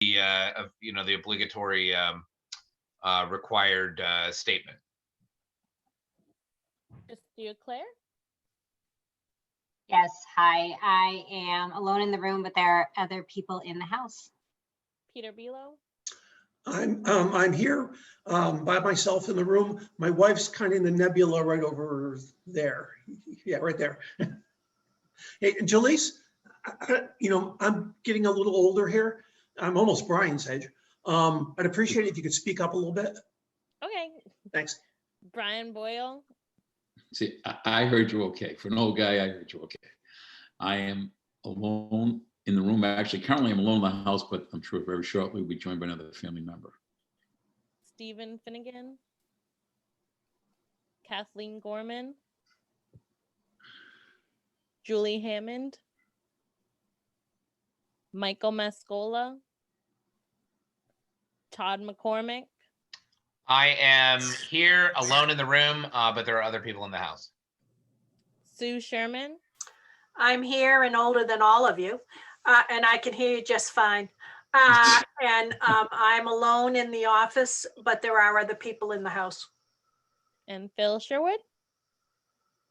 the obligatory required statement. Trustee Claire? Yes, hi. I am alone in the room, but there are other people in the house. Peter Belo? I'm here by myself in the room. My wife's kind of in the nebula right over there. Yeah, right there. Hey, Jaleese, I'm getting a little older here. I'm almost Brian's age. I'd appreciate it if you could speak up a little bit. Okay. Thanks. Brian Boyle? See, I heard you okay. For an old guy, I heard you okay. I am alone in the room. Actually, currently I'm alone in the house, but I'm sure very shortly we'll be joined by another family member. Stephen Finnegan? Kathleen Gorman? Julie Hammond? Michael Mascola? Todd McCormick? I am here alone in the room, but there are other people in the house. Sue Sherman? I'm here and older than all of you, and I can hear you just fine. I'm alone in the office, but there are other people in the house. And Phil Sherwood?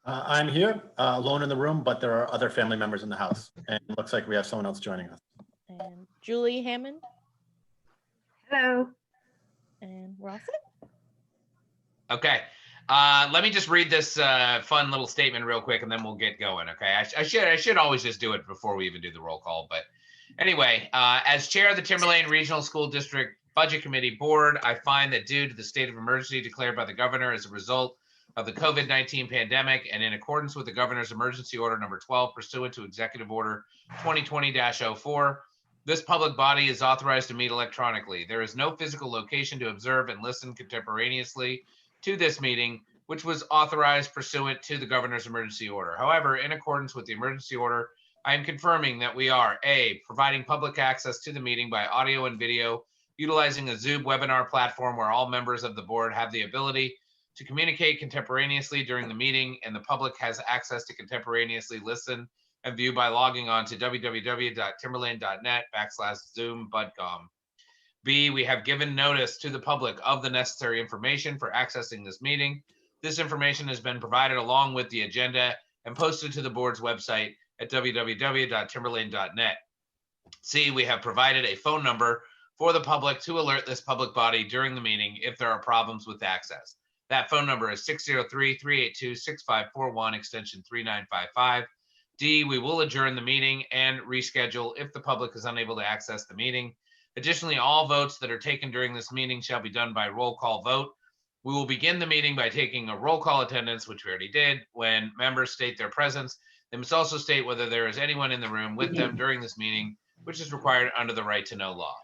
I'm here alone in the room, but there are other family members in the house. And it looks like we have someone else joining us. And Julie Hammond? Hello. And Ross? Okay. Let me just read this fun little statement real quick, and then we'll get going. Okay. I should always just do it before we even do the roll call. But anyway, as chair of the Timberlane Regional School District Budget Committee Board, I find that due to the state of emergency declared by the governor as a result of the COVID-19 pandemic, and in accordance with the governor's emergency order number 12 pursuant to Executive Order 2020-04, this public body is authorized to meet electronically. There is no physical location to observe and listen contemporaneously to this meeting, which was authorized pursuant to the governor's emergency order. However, in accordance with the emergency order, I am confirming that we are A, providing public access to the meeting by audio and video, utilizing a Zoom webinar platform where all members of the board have the ability to communicate contemporaneously during the meeting, and the public has access to contemporaneously listen and view by logging on to www.timberlane.net/Zoom-budcom. B, we have given notice to the public of the necessary information for accessing this meeting. This information has been provided along with the agenda and posted to the board's website at www.timberlane.net. C, we have provided a phone number for the public to alert this public body during the meeting if there are problems with access. That phone number is 603-382-6541, extension 3955. D, we will adjourn the meeting and reschedule if the public is unable to access the meeting. Additionally, all votes that are taken during this meeting shall be done by roll call vote. We will begin the meeting by taking a roll call attendance, which we already did. When members state their presence, they must also state whether there is anyone in the room with them during this meeting, which is required under the right to know law.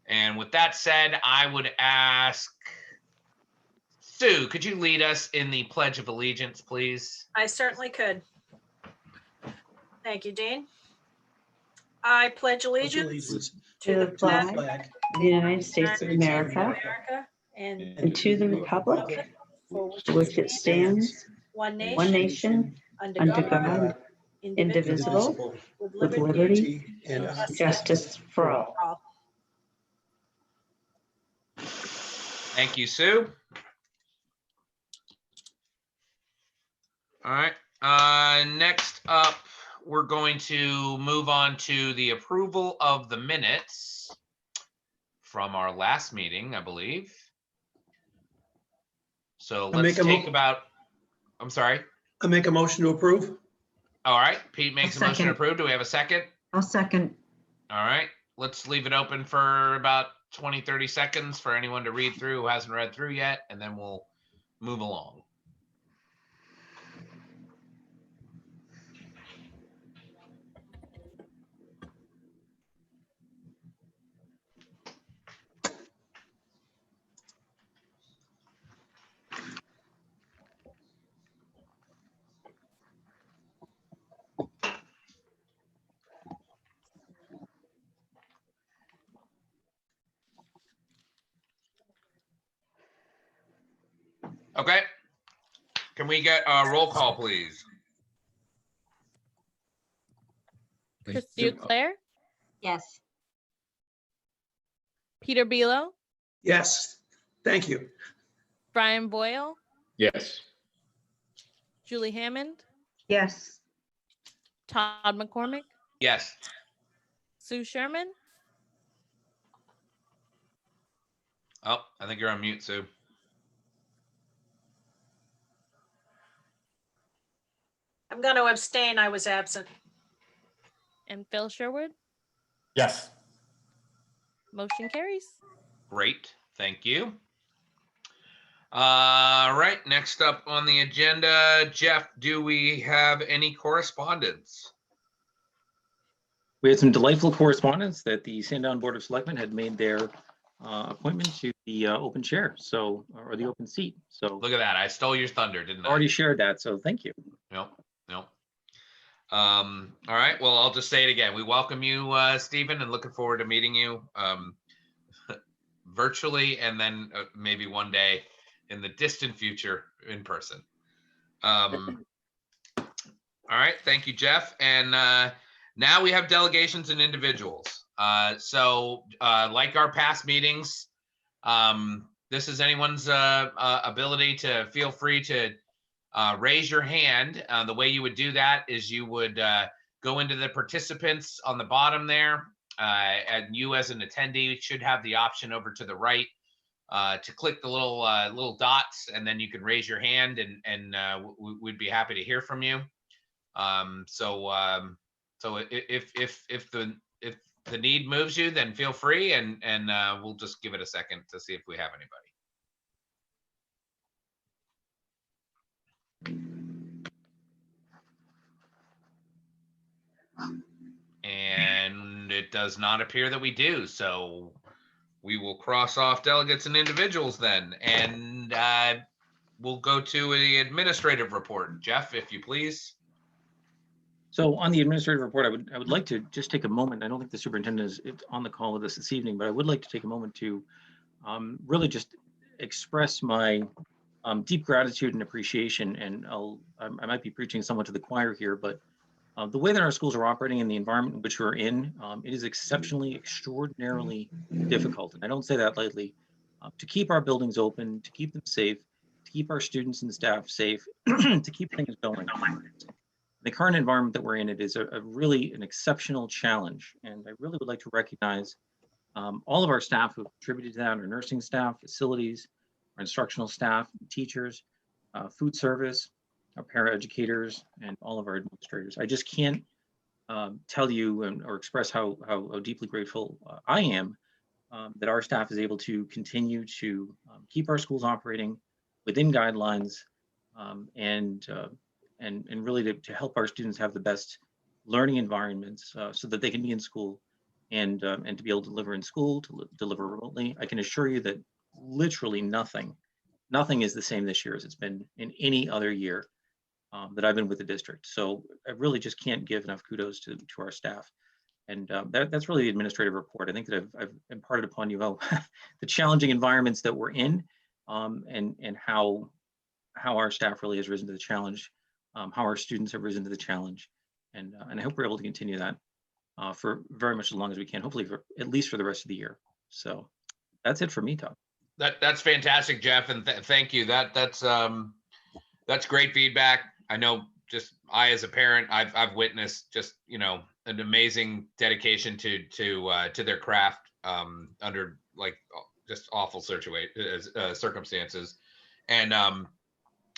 And with that said, I would ask Sue, could you lead us in the Pledge of Allegiance, please? I certainly could. Thank you, Dean. I pledge allegiance to the flag of the United States of America and to the republic for which it stands, one nation, under God, indivisible, with liberty and justice for all. Thank you, Sue. All right. Next up, we're going to move on to the approval of the minutes from our last meeting, I believe. So let's take about, I'm sorry. I make a motion to approve. All right. Pete makes a motion to approve. Do we have a second? I'll second. All right. Let's leave it open for about 20, 30 seconds for anyone to read through who hasn't read through yet, and then we'll move along. Okay. Can we get a roll call, please? Trustee Claire? Yes. Peter Bealow, Yes, thank you. Brian Boyle, Yes. Julie Hammond, Yes. Todd McCormick, Yes. Sue Sherman, Oh, I think you're on mute, Sue. I'm going to abstain. I was absent. and Phil Sherwood. Yes. Motion carries. Great, thank you. All right, next up on the agenda, Jeff, do we have any correspondence? We had some delightful correspondence that the Sandown Board of Selectmen had made their appointment to the open chair, so, or the open seat. So Look at that, I stole your thunder, didn't I? already shared that, so thank you. No, no. All right, well, I'll just say it again. We welcome you, Stephen, and looking forward to meeting you virtually, and then maybe one day in the distant future in person. All right, thank you, Jeff. And now we have delegations and individuals. So like our past meetings, this is anyone's ability to feel free to raise your hand. The way you would do that is you would go into the participants on the bottom there, and you as an attendee should have the option over to the right to click the little dots, and then you can raise your hand, and we'd be happy to hear from you. So if the need moves you, then feel free, and we'll just give it a second to see if we have anybody. And it does not appear that we do. So we will cross off delegates and individuals then, and we'll go to the administrative report. Jeff, if you please. So on the administrative report, I would like to just take a moment. I don't think the superintendent is on the call with us this evening, but I would like to take a moment to really just express my deep gratitude and appreciation. And I might be preaching somewhat to the choir here, but the way that our schools are operating in the environment in which we're in, it is exceptionally, extraordinarily difficult. And I don't say that lightly. To keep our buildings open, to keep them safe, to keep our students and staff safe, to keep things going. The current environment that we're in, it is a really an exceptional challenge. And I really would like to recognize all of our staff who have contributed to that, our nursing staff, facilities, our instructional staff, teachers, food service, our paraeducators, and all of our administrators. I just can't tell you or express how deeply grateful I am that our staff is able to continue to keep our schools operating within guidelines and really to help our students have the best learning environments so that they can be in school and to be able to deliver in school, to deliver remotely. I can assure you that literally nothing is the same this year as it's been in any other year that I've been with the district. So I really just can't give enough kudos to our staff. And that's really the administrative report. I think that I've imparted upon you how the challenging environments that we're in and how our staff really has risen to the challenge, how our students have risen to the challenge. And I hope we're able to continue that for very much as long as we can, hopefully for at least for the rest of the year. So that's it for me, Todd. That's fantastic, Jeff, and thank you. That's great feedback. I know just I as a parent, I've witnessed just an amazing dedication to their craft under like just awful circumstances. And I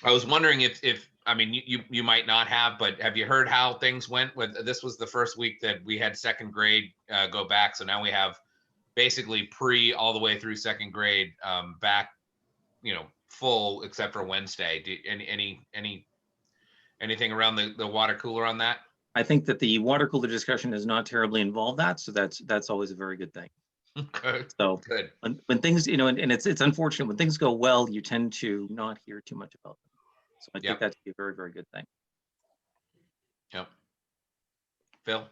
was wondering if I mean you might not have, but have you heard how things went with this? Was the first week that we had second grade go back, so now we have basically pre all the way through second grade back, full except for Wednesday. Anything around the water cooler on that? I think that the water cooler discussion is not terribly involved that, so that's always a very good thing. Good. So Good. when things, and it's unfortunate when things go well, you tend to not hear too much about them. So I think that's a very, very good thing. Yep. Phil?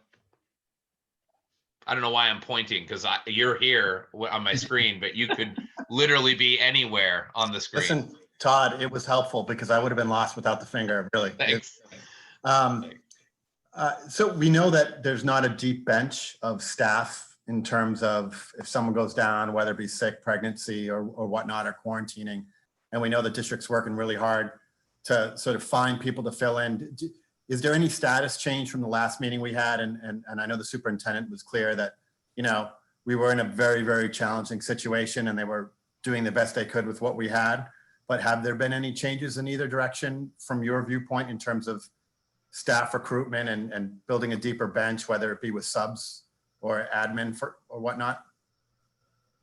I don't know why I'm pointing because you're here on my screen, but you could literally be anywhere on the screen. Listen, Todd, it was helpful because I would have been lost without the finger, really. Thanks. So we know that there's not a deep bench of staff in terms of if someone goes down, whether it be sick, pregnancy or whatnot, or quarantining. And we know the district's working really hard to sort of find people to fill in. Is there any status change from the last meeting we had? And I know the superintendent was clear that, you know, we were in a very, very challenging situation and they were doing the best they could with what we had. But have there been any changes in either direction from your viewpoint in terms of staff recruitment and building a deeper bench, whether it be with subs or admin or whatnot?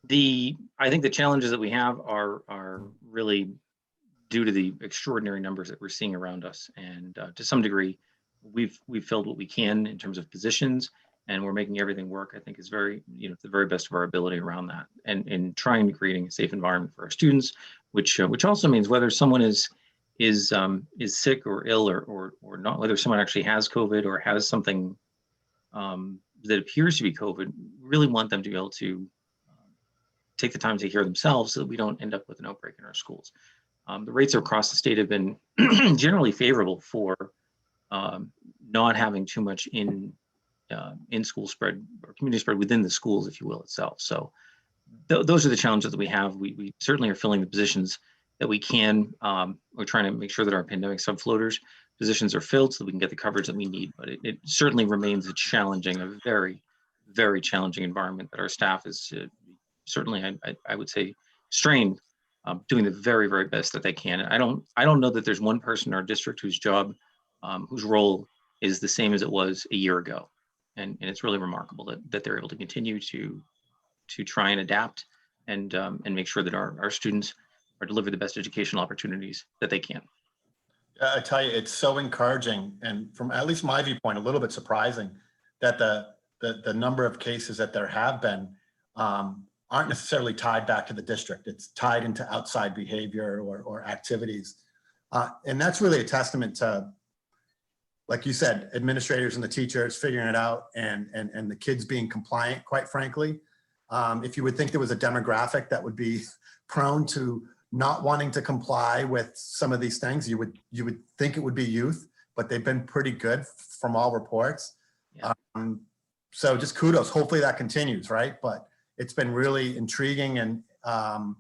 I think the challenges that we have are really due to the extraordinary numbers that we're seeing around us. And to some degree, we've filled what we can in terms of positions, and we're making everything work. I think is very, you know, to the very best of our ability around that, and in trying to creating a safe environment for our students, which also means whether someone is sick or ill or not, whether someone actually has COVID or has something that appears to be COVID, really want them to be able to take the time to take care of themselves so that we don't end up with an outbreak in our schools. The rates across the state have been generally favorable for not having too much in-school spread or community spread within the schools, if you will, itself. So those are the challenges that we have. We certainly are filling the positions that we can. We're trying to make sure that our pandemic subfloaters positions are filled so that we can get the coverage that we need. But it certainly remains a very, very challenging environment that our staff is certainly, I would say, strained, doing the very, very best that they can. And I don't know that there's one person in our district whose job, whose role is the same as it was a year ago. And it's really remarkable that they're able to continue to try and adapt and make sure that our students are delivered the best educational opportunities that they can. I tell you, it's so encouraging, and from at least my viewpoint, a little bit surprising that the number of cases that there have been aren't necessarily tied back to the district. It's tied into outside behavior or activities. And that's really a testament to, like you said, administrators and the teachers figuring it out and the kids being compliant, quite frankly. If you would think there was a demographic that would be prone to not wanting to comply with some of these things, you would think it would be youth, but they've been pretty good from all reports. Yeah. So just kudos. Hopefully that continues, right? But it's been really intriguing and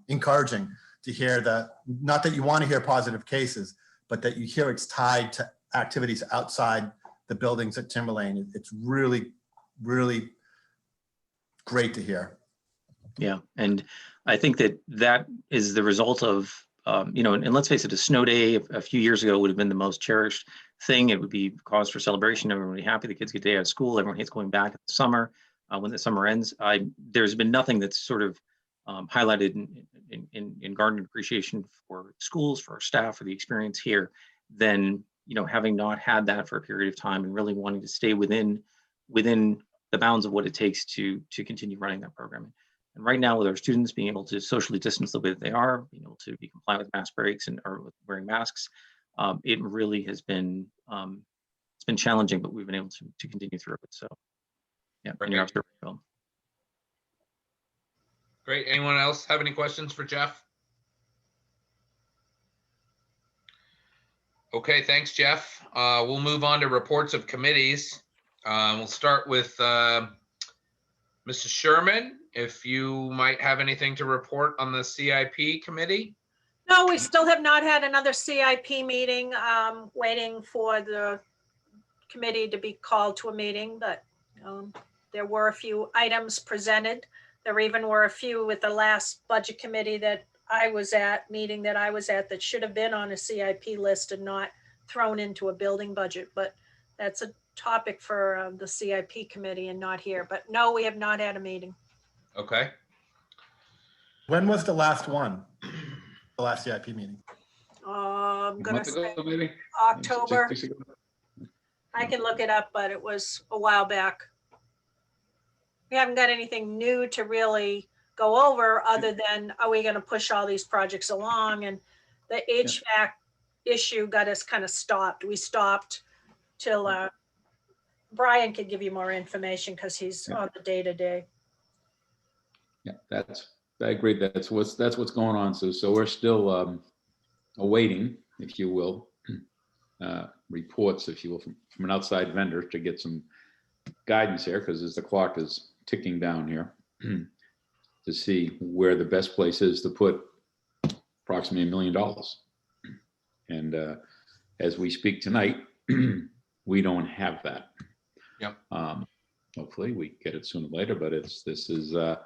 encouraging to hear that, not that you want to hear positive cases, but that you hear it's tied to activities outside the buildings at Timberlane. It's really, really great to hear. Yeah, and I think that is the result of, and let's face it, a snow day a few years ago would have been the most cherished thing. It would be cause for celebration. Everyone would be happy. The kids get a day out of school. Everyone hates going back in the summer. When the summer ends, there's been nothing that's sort of highlighted in garden appreciation for schools, for our staff, for the experience here, than having not had that for a period of time and really wanting to stay within the bounds of what it takes to continue running that program. And right now, with our students being able to socially distance the way that they are, being able to be compliant with mask breaks or with wearing masks, it really has been it's been challenging, but we've been able to continue through it. So, yeah, Great. you're absolutely right. Great. Anyone else have any questions for Jeff? Okay, thanks, Jeff. We'll move on to reports of committees. We'll start with Mrs. Sherman, if you might have anything to report on the CIP committee. No, we still have not had another CIP meeting. Waiting for the committee to be called to a meeting, but there were a few items presented. There even were a few with the last budget committee that I was at, that should have been on a CIP list and not thrown into a building budget. But that's a topic for the CIP committee and not here. But no, we have not had a meeting. Okay. When was the last one? The last CIP meeting? I'm A gonna month ago, say maybe? October. 6 weeks ago? I can look it up, but it was a while back. We haven't got anything new to really go over other than, are we going to push all these projects along? And the HVAC issue got us kind of stopped. We stopped till Brian could give you more information because he's on the day-to-day. Yeah, I agree. That's what's going on. So we're still awaiting, if you will, reports, if you will, from an outside vendor to get some guidance here, because as the clock is ticking down here to see where the best place is to put approximately $1 million. And as we speak tonight, we don't have that. Yep. Hopefully we get it sooner or later, but this is I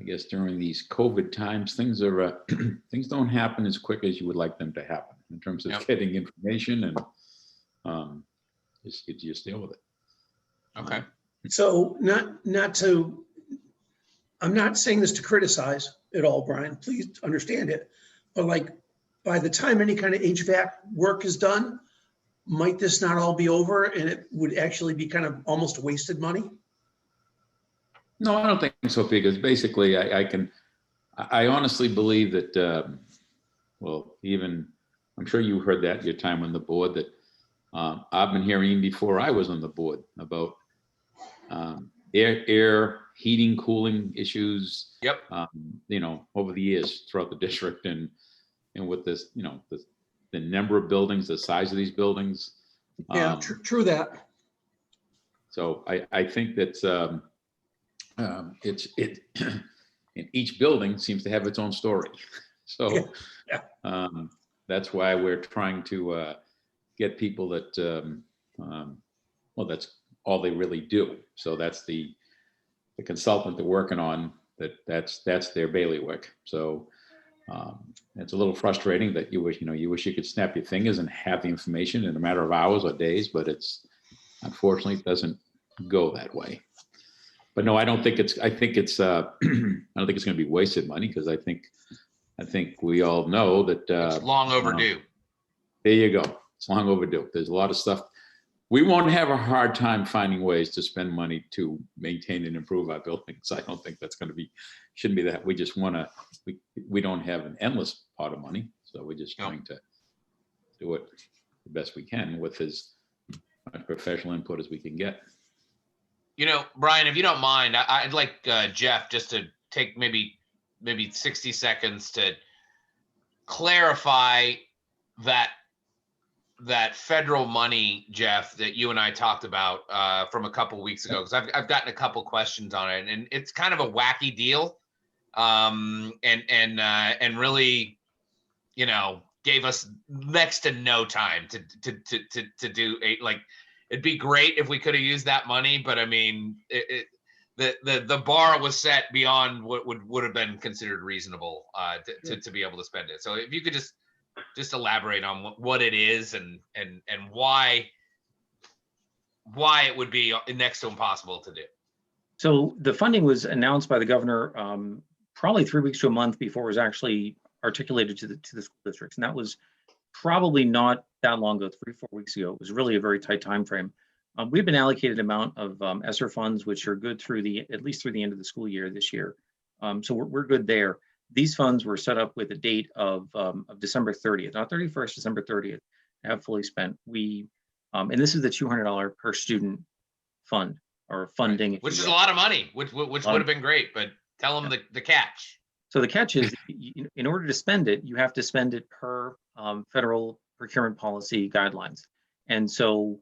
guess during these COVID times, things are things don't happen as quick as you would like them to happen in terms of Yep. getting information, and you just deal with it. Okay. So not to, I'm not saying this to criticize at all, Brian, please understand it. But like, by the time any kind of HVAC work is done, might this not all be over and it would actually be kind of almost wasted money? No, I don't think so, because basically I honestly believe that, well, even, I'm sure you heard that your time on the board, that I've been hearing before I was on the board about air heating, cooling issues. Yep. You know, over the years throughout the district, and with this, you know, the number of buildings, the size of these buildings. Yeah, true that. So I think that and each building seems to have its own story. So Yeah. That's why we're trying to get people that, well, that's all they really do. So that's the consultant they're working on, that's their bailiwick. So it's a little frustrating that you wish you could snap your fingers and have the information in a matter of hours or days, but it's, unfortunately, it doesn't go that way. But no, I don't think it's, I don't think it's going to be wasted money, because I think we all know that. It's long overdue. There you go. It's long overdue. There's a lot of stuff. We won't have a hard time finding ways to spend money to maintain and improve our buildings. I don't think that's going to be, shouldn't be that. We just want to, we don't have an endless pot of money. So we're just trying to do it the best we can with as much professional input as we can get. You know, Brian, if you don't mind, I'd like Jeff just to take maybe 60 seconds to clarify that federal money, Jeff, that you and I talked about from a couple of weeks ago, because I've gotten a couple questions on it, and it's kind of a wacky deal, and really, you know, gave us next to no time to do like. It'd be great if we could have used that money, but I mean, the bar was set beyond what would have been considered reasonable to be able to spend it. So if you could just elaborate on what it is and why it would be next to impossible to do. So the funding was announced by the governor probably 3 weeks to a month before it was actually articulated to the school districts, and that was probably not that long ago, 3 or 4 weeks ago. It was really a very tight time frame. We've been allocated an amount of ESSER funds, which are good through at least through the end of the school year this year. So we're good there. These funds were set up with a date of December 30th, not 31st, December 30th, to have fully spent. And this is the $200 per student fund or funding. Which is a lot of money, which would have been great, but tell them the catch. So the catch is, in order to spend it, you have to spend it per federal procurement policy guidelines. And so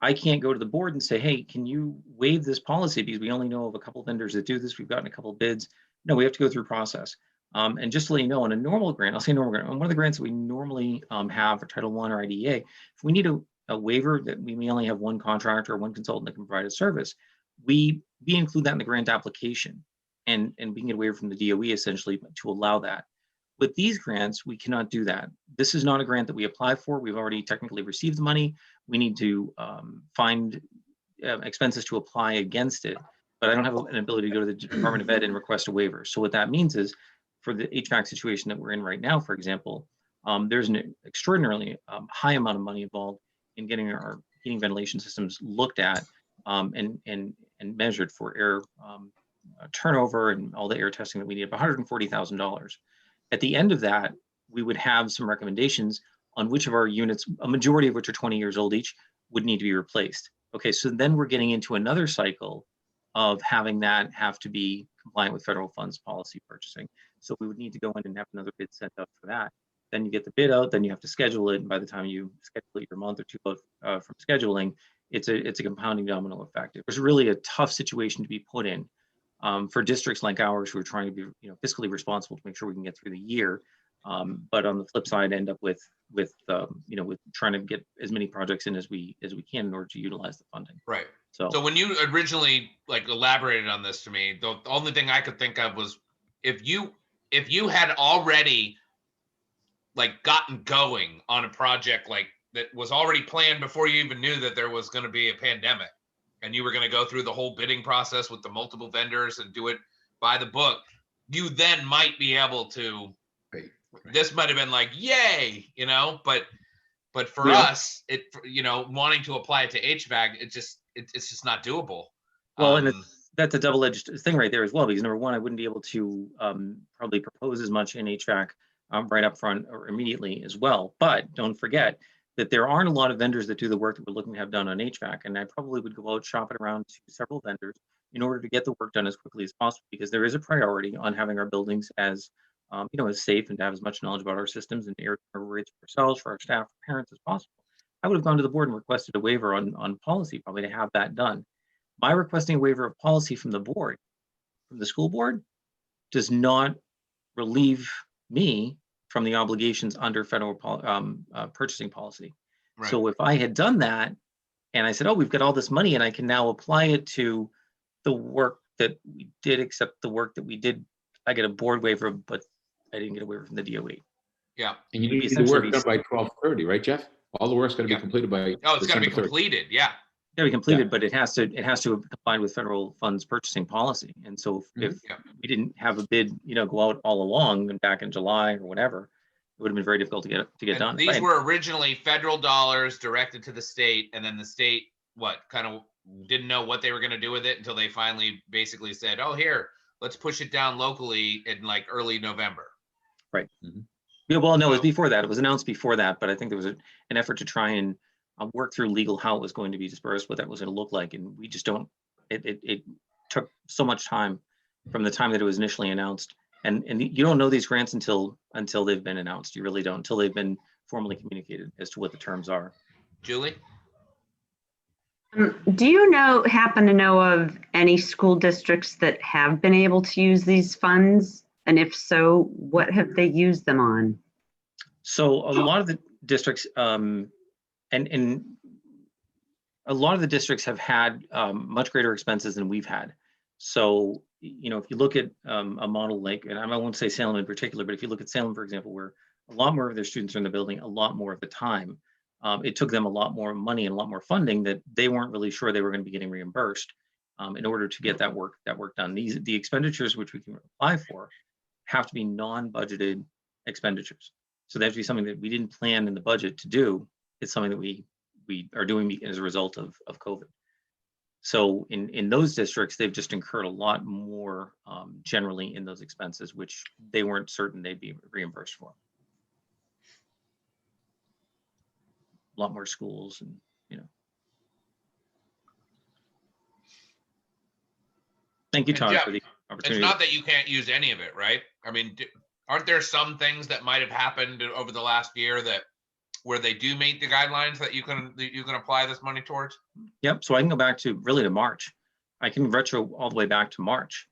I can't go to the board and say, hey, can you waive this policy because we only know of a couple of vendors that do this. We've gotten a couple of bids. No, we have to go through process. And just to let you know, on a normal grant, I'll say normal grant, on one of the grants that we normally have for Title I or IDEA, if we need a waiver that we may only have one contractor or one consultant that can provide a service, we include that in the grant application. And we can get a waiver from the DOE essentially to allow that. With these grants, we cannot do that. This is not a grant that we apply for. We've already technically received the money. We need to find expenses to apply against it, but I don't have an ability to go to the Department of Ed and request a waiver. So what that means is, for the HVAC situation that we're in right now, for example, there's an extraordinarily high amount of money involved in getting our heating ventilation systems looked at and measured for air turnover and all the air testing that we need, $140,000. At the end of that, we would have some recommendations on which of our units, a majority of which are 20 years old each, would need to be replaced. Okay, so then we're getting into another cycle of having that have to be compliant with federal funds policy purchasing. So we would need to go in and have another bid sent up for that. Then you get the bid out, then you have to schedule it. And by the time you schedule it, you're a month or two out from scheduling, it's a compounding domino effect. It was really a tough situation to be put in for districts like ours who are trying to be, you know, fiscally responsible to make sure we can get through the year. But on the flip side, end up with you know, with trying to get as many projects in as we can in order to utilize the funding. Right. So So when you originally like elaborated on this to me, the only thing I could think of was if you had already like gotten going on a project like that was already planned before you even knew that there was going to be a pandemic, and you were going to go through the whole bidding process with the multiple vendors and do it by the book, you then might be able to. Right. This might have been like, yay, you know, but for Yeah. us, it, you know, wanting to apply it to HVAC, it's just not doable. well, and that's a double-edged thing right there as well, because number one, I wouldn't be able to probably propose as much in HVAC right up front or immediately as well. But don't forget that there aren't a lot of vendors that do the work that we're looking to have done on HVAC, and I probably would go out shopping around to several vendors in order to get the work done as quickly as possible, because there is a priority on having our buildings as you know, as safe and to have as much knowledge about our systems and air rates for ourselves, for our staff, for parents as possible. I would have gone to the board and requested a waiver on policy, probably to have that done. My requesting a waiver of policy from the board, from the school board, does not relieve me from the obligations under federal purchasing policy. Right. So if I had done that and I said, oh, we've got all this money and I can now apply it to the work that we did, except the work that we did, I get a board waiver, but I didn't get a waiver from the DOE. Yeah. And you It'd be need the essentially work done by 12:30, right, Jeff? All the work's got to be Yeah. completed by. Oh, it's got to be December 30th. completed. Yeah. Yeah, we completed, but it has to have complied with federal funds purchasing policy. And so if Yeah. we didn't have a bid, you know, go out all along and back in July or whatever, it would have been very difficult to get And done. these were originally federal dollars directed to the state, and then the state, kind of didn't know what they were going to do with it until they finally basically said, oh, here, let's push it down locally in like early November. Yeah, well, no, it was So- before that. It was announced before that, but I think there was an effort to try and work through legal how it was going to be dispersed, what that was going to look like. And we just don't, it took so much time from the time that it was initially announced. And you don't know these grants until they've been announced. You really don't, until they've been formally communicated as to what the terms are. Julie? Do you happen to know of any school districts that have been able to use these funds? And if so, what have they used them on? So a lot of the districts, and a lot of the districts have had much greater expenses than we've had. So, you know, if you look at a model like, and I won't say Salem in particular, but if you look at Salem, for example, where a lot more of their students are in the building a lot more of the time, it took them a lot more money and a lot more funding that they weren't really sure they were going to be getting reimbursed in order to get that work done. The expenditures which we can apply for have to be non-budgeted expenditures. So they have to be something that we didn't plan in the budget to do. It's something that we are doing as a result of COVID. So in those districts, they've just incurred a lot more generally in those expenses, which they weren't certain they'd be reimbursed for. A lot more schools and, you know. Thank you, And Todd, Jeff, for the It's opportunity. not that you can't use any of it, right? I mean, aren't there some things that might have happened over the last year that where they do meet the guidelines that you can apply this money towards? Yep, so I can go back to March. I can retro all the way back to March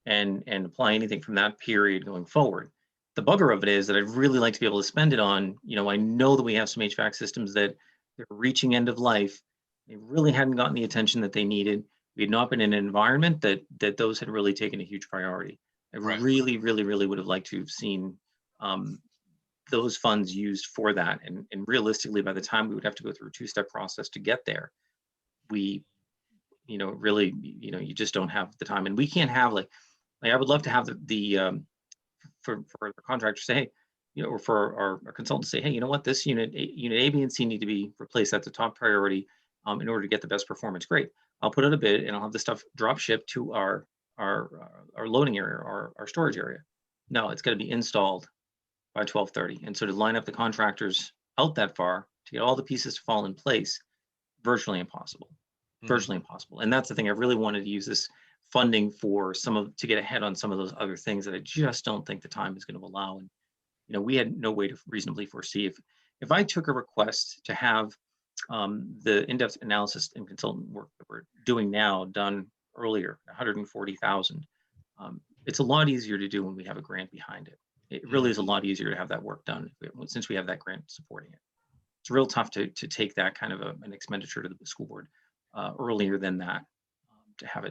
and apply anything from that period going forward. The bugger of it is that I'd really like to be able to spend it on, you know, I know that we have some HVAC systems that they're reaching end of life. They really hadn't gotten the attention that they needed. We had not been in an environment that those had really taken a huge priority. I Right. really would have liked to have seen those funds used for that. And realistically, by the time we would have to go through a two-step process to get there, we, you know, really, you know, you just don't have the time. And we can't have like I would love to have the for the contractor say, hey, you know, or for our consultant say, hey, you know what, this unit A, B, and C need to be replaced. That's a top priority in order to get the best performance. Great. I'll put out a bid and I'll have the stuff drop shipped to our loading area, our storage area. No, it's got to be installed by 12:30. And so to line up the contractors out that far to get all the pieces to fall in place, virtually impossible. Virtually impossible. And that's the thing. I really wanted to use this funding for to get ahead on some of those other things that I just don't think the time is going to allow. And, you know, we had no way to reasonably foresee if I took a request to have the in-depth analysis and consultant work that we're doing now done earlier, 140,000. It's a lot easier to do when we have a grant behind it. It really is a lot easier to have that work done since we have that grant supporting it. It's real tough to take that kind of an expenditure to the school board earlier than that, to have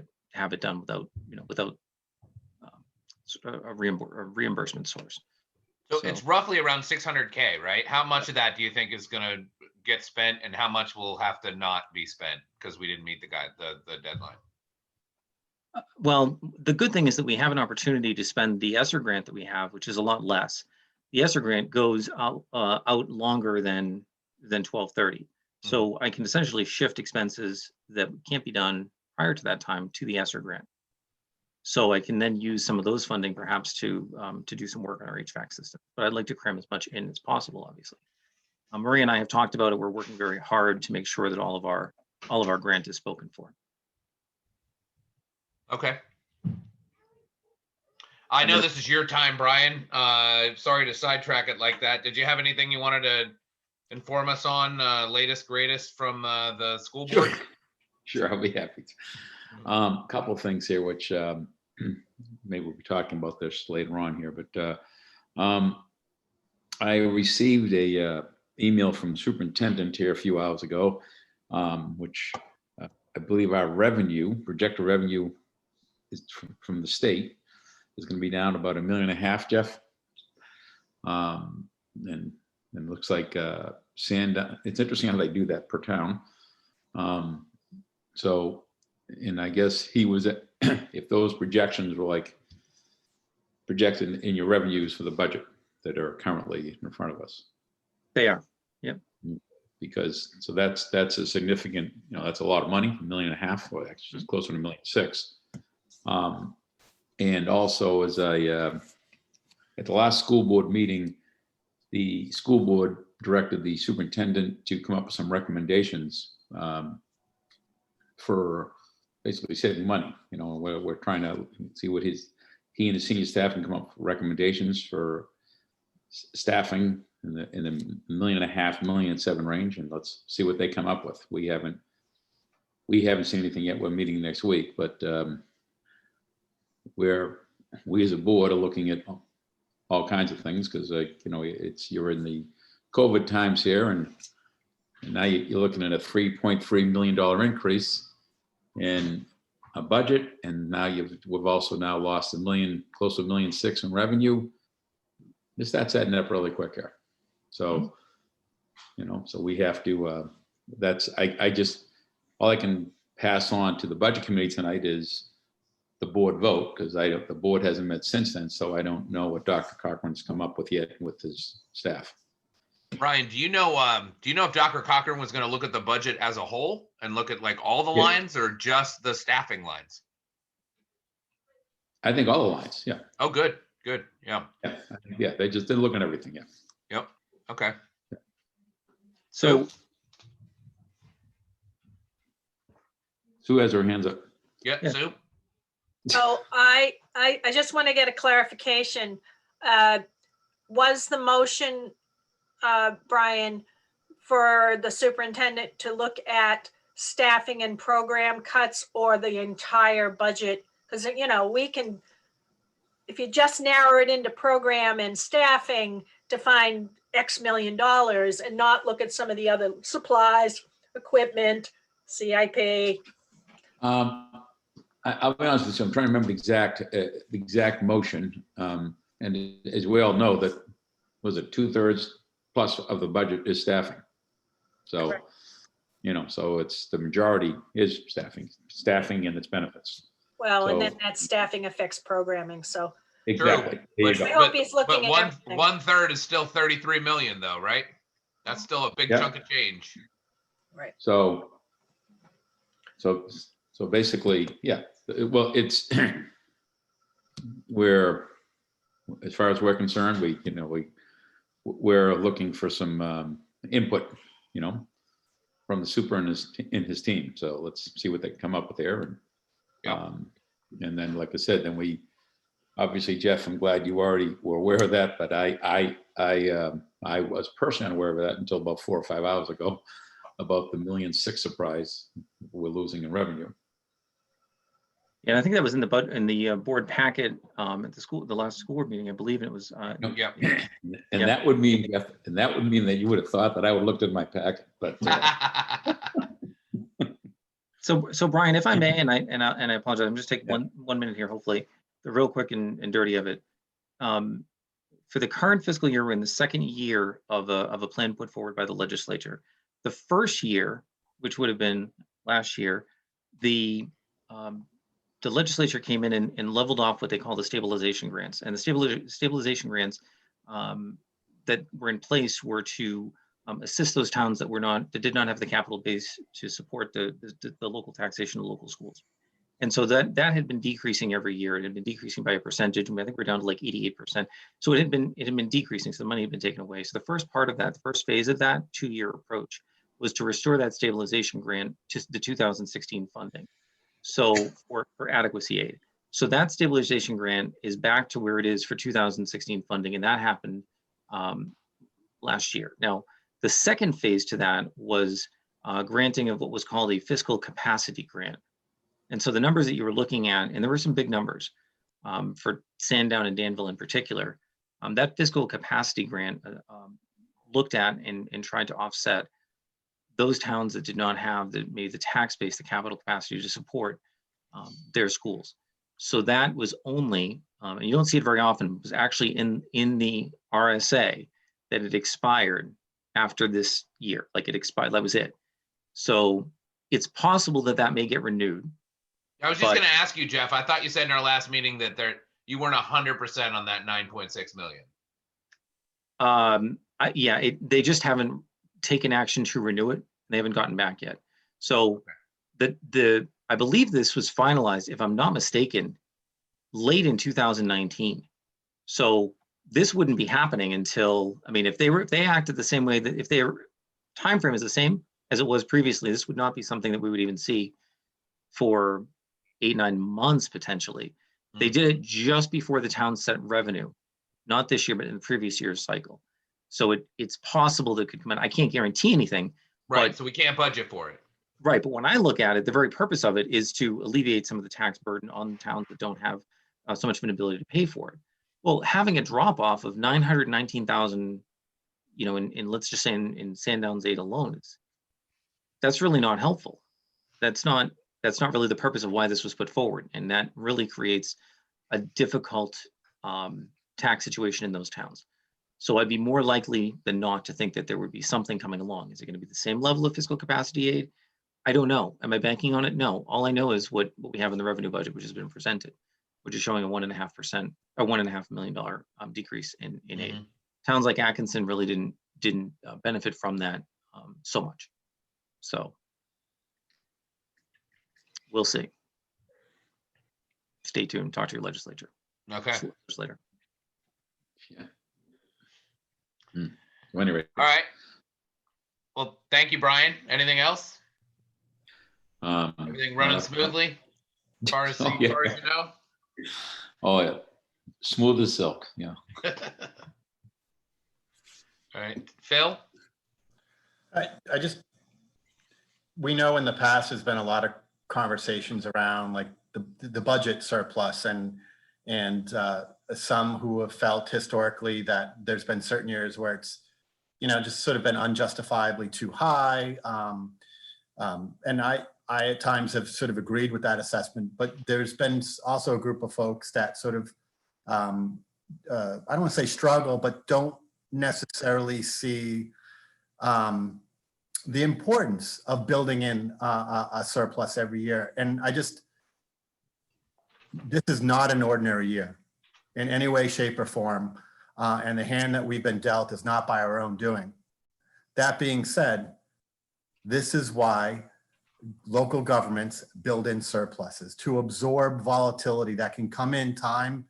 it done without a reimbursement source. So it's roughly around 600K, right? How much of that do you think is going to get spent, and how much will have to not be spent because we didn't meet the deadline? Well, the good thing is that we have an opportunity to spend the ESSER grant that we have, which is a lot less. The ESSER grant goes out longer than 12/30. So I can essentially shift expenses that can't be done prior to that time to the ESSER grant. So I can then use some of those funding perhaps to do some work on our HVAC system. But I'd like to cram as much in as possible, obviously. Maria and I have talked about it. We're working very hard to make sure that all of our grant is spoken for. Okay. I know this is your time, Brian. Sorry to sidetrack it like that. Did you have anything you wanted to inform us on, latest, greatest from the school board? Sure, I'll be happy to. Couple of things here, which maybe we'll be talking about this later on here, but I received a email from the superintendent here a few hours ago, which I believe our projected revenue is from the state is going to be down about $1.5 million, Jeff. And it looks like it's interesting how they do that per town. So, and I guess he was at, if those projections were like projected in your revenues for the budget that are currently in front of us. They are, yep. Because, so that's a significant, that's a lot of money, $1.5 million, well, actually it's closer to $1.6 million. And also as at the last school board meeting, the school board directed the superintendent to come up with some recommendations for basically saving money. We're trying to see what he and his senior staff can come up with recommendations for staffing in the $1.5 million, $1.7 million range, and let's see what they come up with. We haven't seen anything yet. We're meeting next week, but we as a board are looking at all kinds of things because you're in the COVID times here, and now you're looking at a $3.3 million increase in a budget, and now we've also now lost close to $1.6 million in revenue. That's adding up really quick here. So, so we have to. All I can pass on to the budget committee tonight is the board vote, because the board hasn't met since then, so I don't know what Dr. Cochran's come up with yet with his staff. Brian, do you know if Dr. Cochran was going to look at the budget as a whole and look at like all the lines or just the staffing lines? I think all the lines, yeah. Oh, good, yeah. Yeah, they're looking at everything, yeah. Yep, okay. So Sue has her hands up. Yeah. Sue? So I just want to get a clarification. Was the motion, Brian, for the superintendent to look at staffing and program cuts or the entire budget? Because, we can, if you just narrow it into program and staffing to find X million dollars and not look at some of the other supplies, equipment, CIP. I'll be honest with you, I'm trying to remember the exact motion. And as we all know, that was it 2/3 plus of the budget is staffing. So, Correct. So it's the majority is staffing and its benefits. Well, and So- then that staffing affects programming, so. Exactly. There you But- go. I hope he's looking at But everything. 1/3 is still 33 million though, right? That's still a big Yeah. chunk of change. Right. So basically, yeah, well, it's, as far as we're concerned, we're looking for some input, from the super and his team. So let's see what they come up with there. And, Yeah. And then, like I said, then obviously, Jeff, I'm glad you already were aware of that, but I was personally unaware of that until about 4 or 5 hours ago. about the $1.6 million surprise we're losing in revenue. Yeah, I think that was in the board packet at the last school board meeting, I believe it was. Yep. And that would mean, Jeff, and that would mean that you would have thought that I would have looked at my packet, but So Brian, if I may, and I apologize, I'm just taking one minute here, hopefully, the real quick and dirty of it. For the current fiscal year, we're in the second year of a plan put forward by the legislature. The first year, which would have been last year, the legislature came in and leveled off what they call the stabilization grants. And the stabilization grants that were in place were to assist those towns that did not have the capital base to support the local taxation of local schools. And so that had been decreasing every year. It had been decreasing by a percentage. I think we're down to like 88%. So it had been decreasing. So the money had been taken away. So the first part of that, the first phase of that 2-year approach was to restore that stabilization grant to the 2016 funding. So for adequacy aid. So that stabilization grant is back to where it is for 2016 funding. And that happened last year. Now, the second phase to that was granting of what was called a fiscal capacity grant. And so the numbers that you were looking at, and there were some big numbers for Sandown and Danville in particular, that fiscal capacity grant looked at and tried to offset those towns that did not have maybe the tax base, the capital capacity to support their schools. So that was only, and you don't see it very often, it was actually in the RSA that it expired after this year, like it expired, that was it. So it's possible that may get renewed. I was just going to ask you, Jeff, I thought you said in our last meeting that you weren't 100% on that 9.6 million. They just haven't taken action to renew it. They haven't gotten back yet. So I believe this was finalized, if I'm not mistaken, late in 2019. So this wouldn't be happening until, I mean, if they acted the same way, that if their time frame is the same as it was previously, this would not be something that we would even see for 8-9 months potentially. They did it just before the town set revenue, not this year, but in the previous year's cycle. So it's possible that it could come in. I can't guarantee anything. Right, so we can't budget for it. Right, but when I look at it, the very purpose of it is to alleviate some of the tax burden on towns that don't have so much of an ability to pay for it. Well, having a drop off of 919,000, in let's just say in Sandown's aid alone, that's really not helpful. That's not really the purpose of why this was put forward, and that really creates a difficult tax situation in those towns. So I'd be more likely than not to think that there would be something coming along. Is it going to be the same level of fiscal capacity aid? I don't know. Am I banking on it? No. All I know is what we have in the revenue budget, which has been presented, which is showing a 1.5% or $1.5 million decrease in aid. Towns like Atkinson really didn't benefit from that so much. So we'll see. Stay tuned. Talk to your legislature. Okay. Later. Yeah. Well, anyway. All right. Well, thank you, Brian. Anything else? Everything running smoothly? As far as you know? Oh, yeah. Smooth as silk. Yeah. All right. Phil? We know in the past there's been a lot of conversations around like the budget surplus and some who have felt historically that there's been certain years where it's, just sort of been unjustifiably too high. And I at times have sort of agreed with that assessment, but there's been also a group of folks that sort of, I don't want to say struggle, but don't necessarily see the importance of building in a surplus every year. And this is not an ordinary year in any way, shape, or form. And the hand that we've been dealt is not by our own doing. That being said, this is why local governments build in surpluses to absorb volatility that can come in time,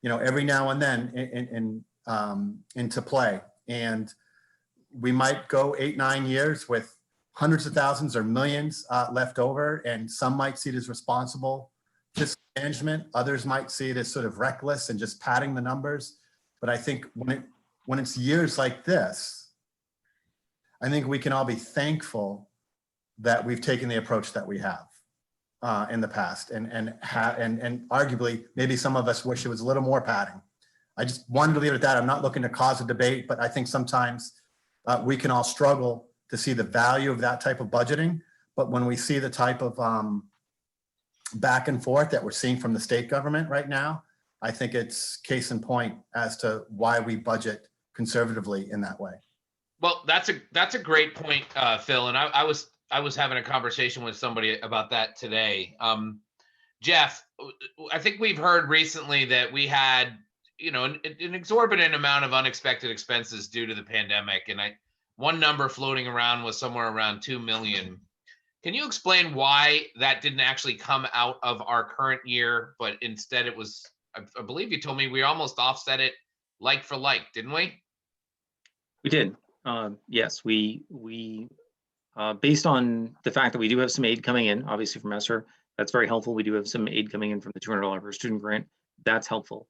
every now and then into play. And we might go 8-9 years with hundreds of thousands or millions left over, and some might see it as responsible fiscal management. Others might see it as sort of reckless and just padding the numbers. But I think when it's years like this, I think we can all be thankful that we've taken the approach that we have in the past, and arguably maybe some of us wish it was a little more padding. I just wanted to leave it at that. I'm not looking to cause a debate, but I think sometimes we can all struggle to see the value of that type of budgeting. But when we see the type of back and forth that we're seeing from the state government right now, I think it's case in point as to why we budget conservatively in that way. Well, that's a great point, Phil. And I was having a conversation with somebody about that today. Jeff, I think we've heard recently that we had, an exorbitant amount of unexpected expenses due to the pandemic. And one number floating around was somewhere around 2 million. Can you explain why that didn't actually come out of our current year, but instead it was, I believe you told me we almost offset it like for like, didn't we? We did. Yes, we based on the fact that we do have some aid coming in, obviously from ESSER, that's very helpful. We do have some aid coming in from the $200 per student grant. That's helpful.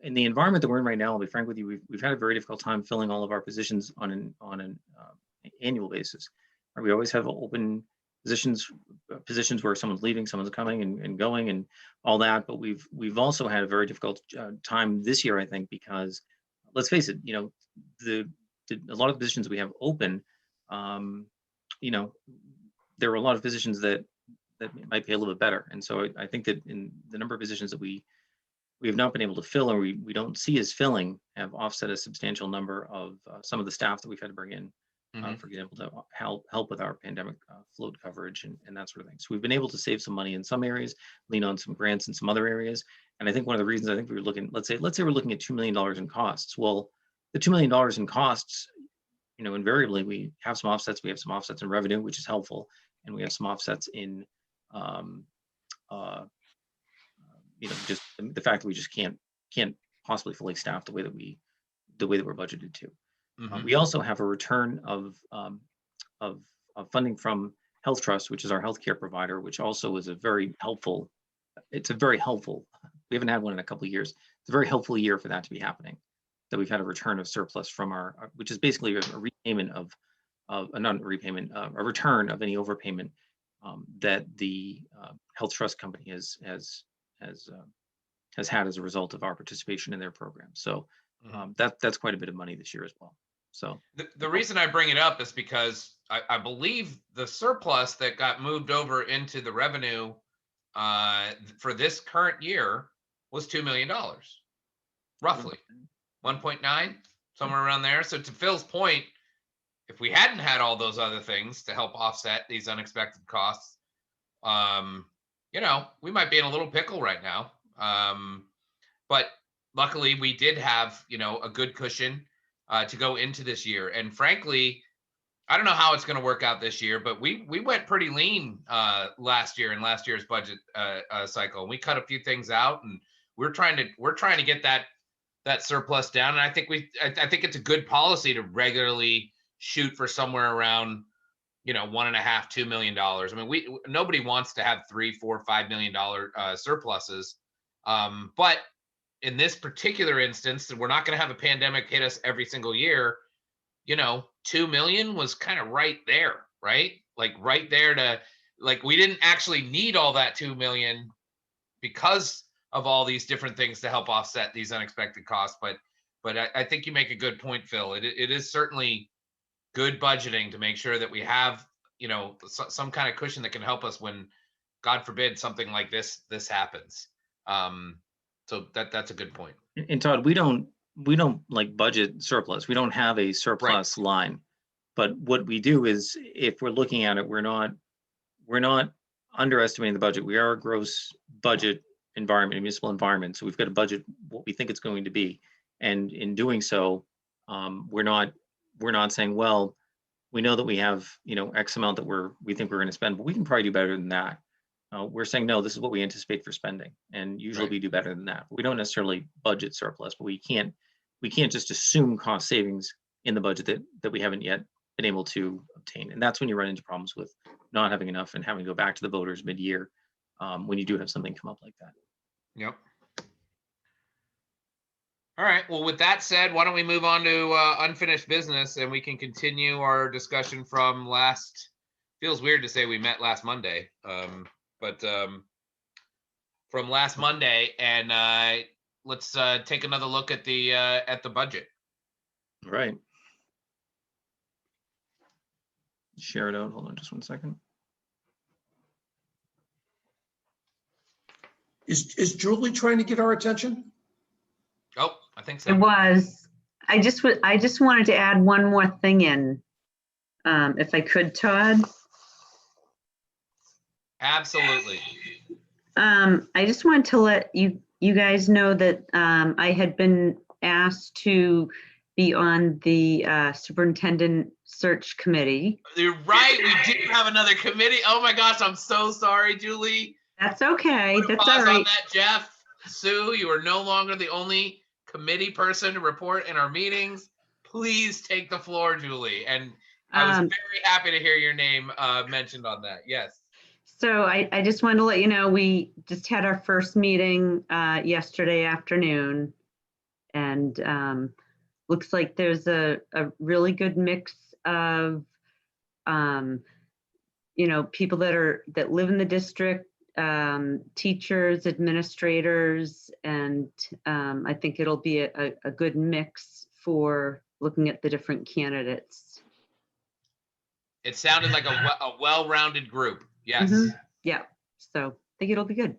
In the environment that we're in right now, I'll be frank with you, we've had a very difficult time filling all of our positions on an annual basis. We always have open positions where someone's leaving, someone's coming and going and all that. But we've also had a very difficult time this year, I think, because let's face it, a lot of the positions we have open, there are a lot of positions that might pay a little bit better. And so I think that in the number of positions that we have not been able to fill, or we don't see as filling, have offset a substantial number of some of the staff that we've had to bring in, for example, to help with our pandemic float coverage and that sort of thing. So we've been able to save some money in some areas, lean on some grants in some other areas. And I think one of the reasons I think we were looking, let's say we're looking at $2 million in costs. Well, the $2 million in costs, invariably we have some offsets. We have some offsets in revenue, which is helpful, and we have some offsets in, just the fact that we just can't possibly fully staff the way that we're budgeted to. We also have a return of funding from Health Trust, which is our healthcare provider, which also is a very helpful. It's a very helpful. We haven't had one in a couple of years. It's a very helpful year for that to be happening. That we've had a return of surplus from our, which is basically a repayment of not a repayment, a return of any overpayment that the Health Trust company has had as a result of our participation in their program. So that's quite a bit of money this year as well. So the reason I bring it up is because I believe the surplus that got moved over into the revenue for this current year was $2 million, roughly 1.9, somewhere around there. So to Phil's point, if we hadn't had all those other things to help offset these unexpected costs, we might be in a little pickle right now. But luckily we did have, a good cushion to go into this year. And frankly, I don't know how it's going to work out this year, but we went pretty lean last year in last year's budget cycle. We cut a few things out, and we're trying to get that surplus down. And I think it's a good policy to regularly shoot for somewhere around, $1.5, $2 million. I mean, nobody wants to have $3, $4, $5 million surpluses. But in this particular instance, we're not going to have a pandemic hit us every single year. 2 million was kind of right there, right? Like right there we didn't actually need all that 2 million because of all these different things to help offset these unexpected costs. But I think you make a good point, Phil. It is certainly good budgeting to make sure that we have, some kind of cushion that can help us when, God forbid, something like this happens. So that's a good point. And Todd, we don't like budget surplus. We don't have a surplus line. But what we do is, if we're looking at it, we're not underestimating the budget. We are a gross budget environment, a municipal environment. So we've got to budget what we think it's going to be. And in doing so, we're not saying, well, we know that we have, X amount that we think we're going to spend, but we can probably do better than that. We're saying, no, this is what we anticipate for spending. And usually we do better than that. We don't necessarily budget surplus, but we can't just assume cost savings in the budget that we haven't yet been able to obtain. And that's when you run into problems with not having enough and having to go back to the voters mid-year when you do have something come up like that. Yep. All right. Well, with that said, why don't we move on to unfinished business, and we can continue our discussion from last feels weird to say we met last Monday, but from last Monday, and let's take another look at the budget. All right. Share it out. Hold on just one second. Is Julie trying to get our attention? Oh, I think It so. was. I just wanted to add one more thing in, if I could, Todd. Absolutely. I just wanted to let you guys know that I had been asked to be on the superintendent search committee. You're right. We do have another committee. Oh my gosh, I'm so sorry, Julie. That's okay. Put a That's pause all right. on that, Jeff. Sue, you are no longer the only committee person to report in our meetings. Please take the floor, Julie. And I was very happy to hear your name mentioned on that. Yes. So I just wanted to let you know, we just had our first meeting yesterday afternoon. And looks like there's a really good mix of, people that live in the district, teachers, administrators, and I think it'll be a good mix for looking at the different candidates. It sounded like a well-rounded group. Yes. Mhm. Yeah, so I think it'll be good.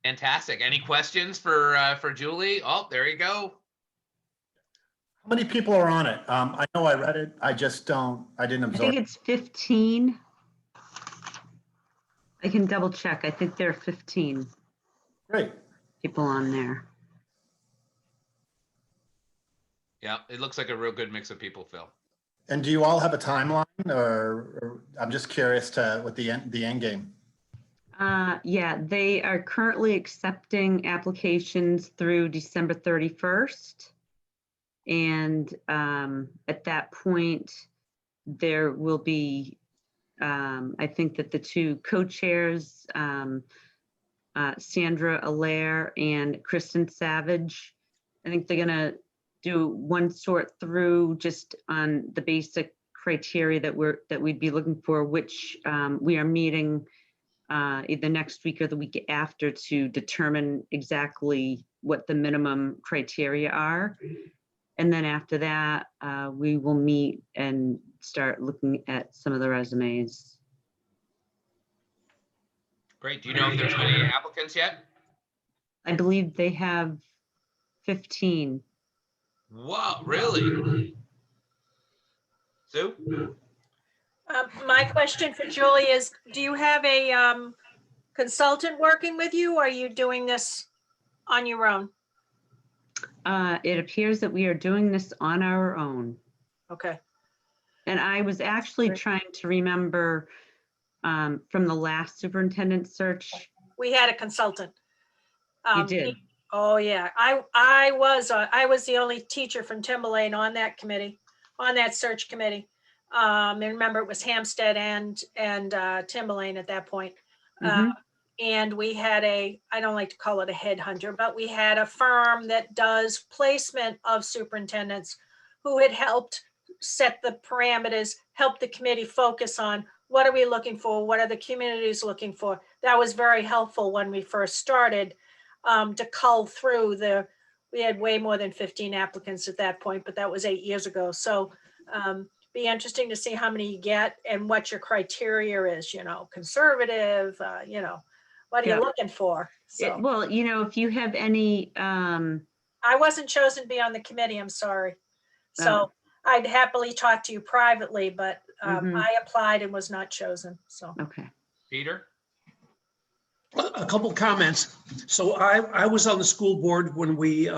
Fantastic. Any questions for Julie? Oh, there you go. How many people are on it? I know I read it. I didn't I think absorb. it's 15. I can double check. I think there are 15 Great. people on there. Yeah, it looks like a real good mix of people, Phil. And do you all have a timeline, or I'm just curious with the end game? Yeah, they are currently accepting applications through December 31st. And at that point, there will be, I think that the two co-chairs, Sandra Allaire and Kristen Savage, I think they're gonna do one sort through just on the basic criteria that we'd be looking for, which we are meeting either next week or the week after to determine exactly what the minimum criteria are. And then after that, we will meet and start looking at some of the resumes. Great. Do you know if there's many applicants yet? I believe they have 15. Wow, really? Sue? My question for Julie is, do you have a consultant working with you, or are you doing this on your own? It appears that we are doing this on our own. Okay. And I was actually trying to remember from the last superintendent search. We had a consultant. You did? Oh, yeah. I was the only teacher from Timberlane on that committee, on that search committee. And remember, it was Hampstead and Timberlane at that point. Mhm. And we had I don't like to call it a headhunter, but we had a firm that does placement of superintendents who had helped set the parameters, help the committee focus on what are we looking for? What are the communities looking for? That was very helpful when we first started to cull through we had way more than 15 applicants at that point, but that was 8 years ago. So be interesting to see how many you get and what your criteria is, conservative, what are you looking for? So Well, if you have any, I wasn't chosen to be on the committee, I'm sorry. So I'd happily talk to you privately, but I applied and was not chosen, so. okay. Peter? A couple comments. So I was on the school board when we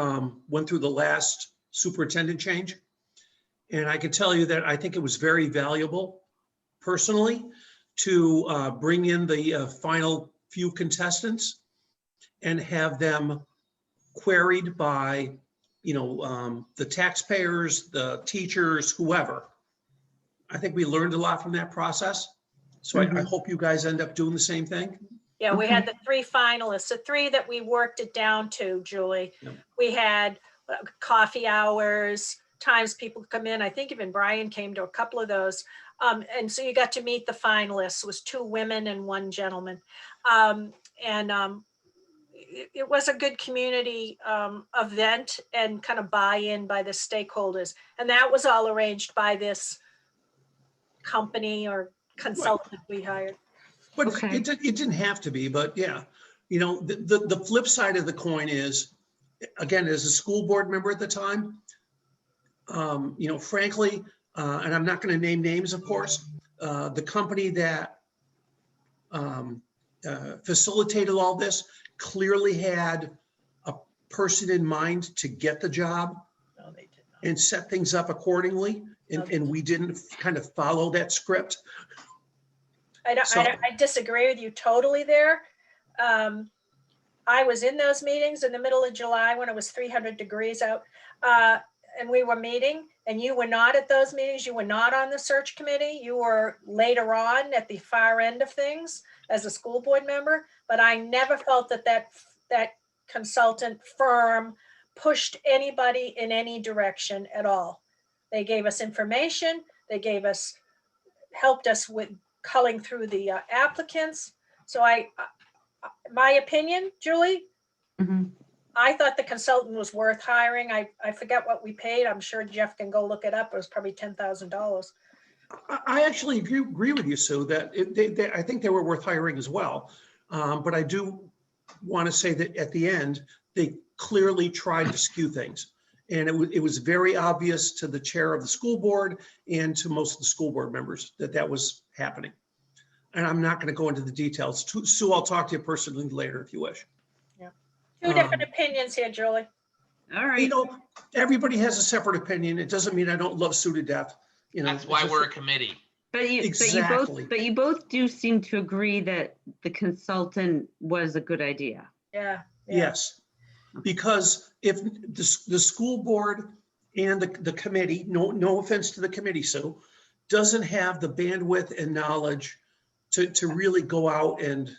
went through the last superintendent change. And I can tell you that I think it was very valuable personally to bring in the final few contestants and have them queried by, the taxpayers, the teachers, whoever. I think we learned a lot from that process. So I hope you guys end up doing the same thing. Yeah, we had the 3 finalists, the 3 that we worked it down to, Julie. Yep. We had coffee hours, times people come in. I think even Brian came to a couple of those. And so you got to meet the finalists. It was 2 women and 1 gentleman. It was a good community event and kind of buy-in by the stakeholders. And that was all arranged by this company or consultant we hired. But Okay. it didn't have to be, but yeah, the flip side of the coin is, again, as a school board member at the time, frankly, and I'm not going to name names, of course, the company that facilitated all this clearly had a person in mind to get the job No, they did not. and set things up accordingly. And we didn't kind of follow that script. I disagree with you totally there. I was in those meetings in the middle of July when it was 300 degrees out. And we were meeting, and you were not at those meetings. You were not on the search committee. You were later on at the far end of things as a school board member. But I never felt that consultant firm pushed anybody in any direction at all. They gave us information. They helped us with culling through the applicants. So my opinion, Julie, Mhm. I thought the consultant was worth hiring. I forget what we paid. I'm sure Jeff can go look it up. It was probably $10,000. I actually agree with you, Sue, that I think they were worth hiring as well. But I do want to say that at the end, they clearly tried to skew things. And it was very obvious to the chair of the school board and to most of the school board members that was happening. And I'm not going to go into the details. Sue, I'll talk to you personally later if you wish. Two different opinions here, Julie. All right. Everybody has a separate opinion. It doesn't mean I don't love Sue to death. That's why we're a committee. Exactly. But you both do seem to agree that the consultant was a good idea. Yeah. Yes, because if the school board and the committee, no offense to the committee, Sue, doesn't have the bandwidth and knowledge to really go out and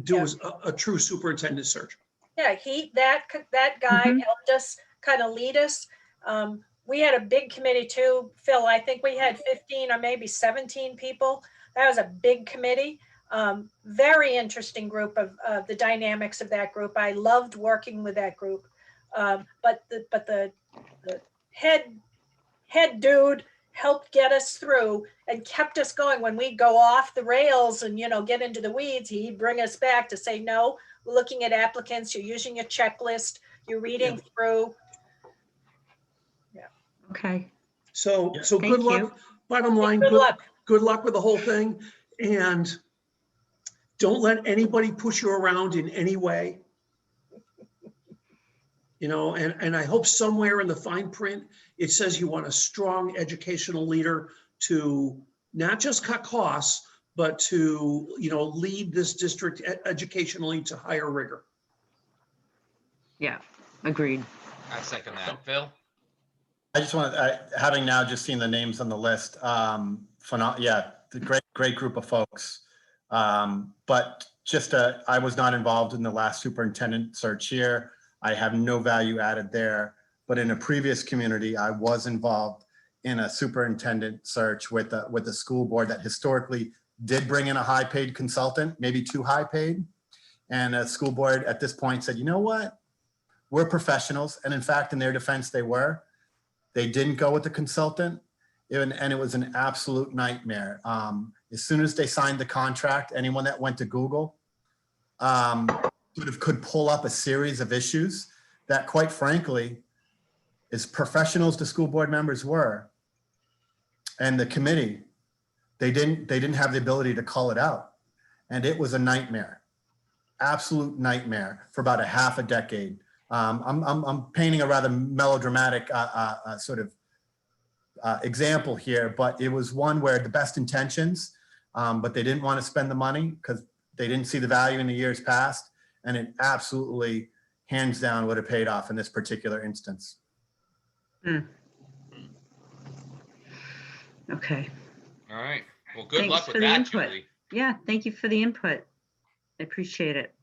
do a true superintendent search. Yeah, that guy helped us kind of lead us. We had a big committee too, Phil. I think we had 15 or maybe 17 people. That was a big committee. Very interesting group of the dynamics of that group. I loved working with that group. But the head dude helped get us through and kept us going. When we go off the rails and get into the weeds, he'd bring us back to say, no, we're looking at applicants, you're using your checklist, you're reading through. Okay. So Thank good luck. you. Bottom line, Good luck. good luck with the whole thing. And don't let anybody push you around in any way. And I hope somewhere in the fine print, it says you want a strong educational leader to not just cut costs, but to, lead this district educationally to higher rigor. Yeah, agreed. I second that. Phil? I just want to, having now just seen the names on the list, the great group of folks. But I was not involved in the last superintendent search here. I have no value added there. But in a previous community, I was involved in a superintendent search with the school board that historically did bring in a high paid consultant, maybe too high paid. And a school board at this point said, you know what? We're professionals. And in fact, in their defense, they were. They didn't go with the consultant, and it was an absolute nightmare. As soon as they signed the contract, anyone that went to Google could pull up a series of issues that, quite frankly, as professionals the school board members were, and the committee, they didn't have the ability to cull it out, and it was a nightmare, absolute nightmare for about a half a decade. I'm painting a rather melodramatic example here, but it was one where the best intentions, but they didn't want to spend the money because they didn't see the value in the years past, and it absolutely, hands down, would have paid off in this particular instance. Okay. All right. Well, good Thanks luck for with the that, input. Julie. Yeah, thank you for the input. I appreciate it.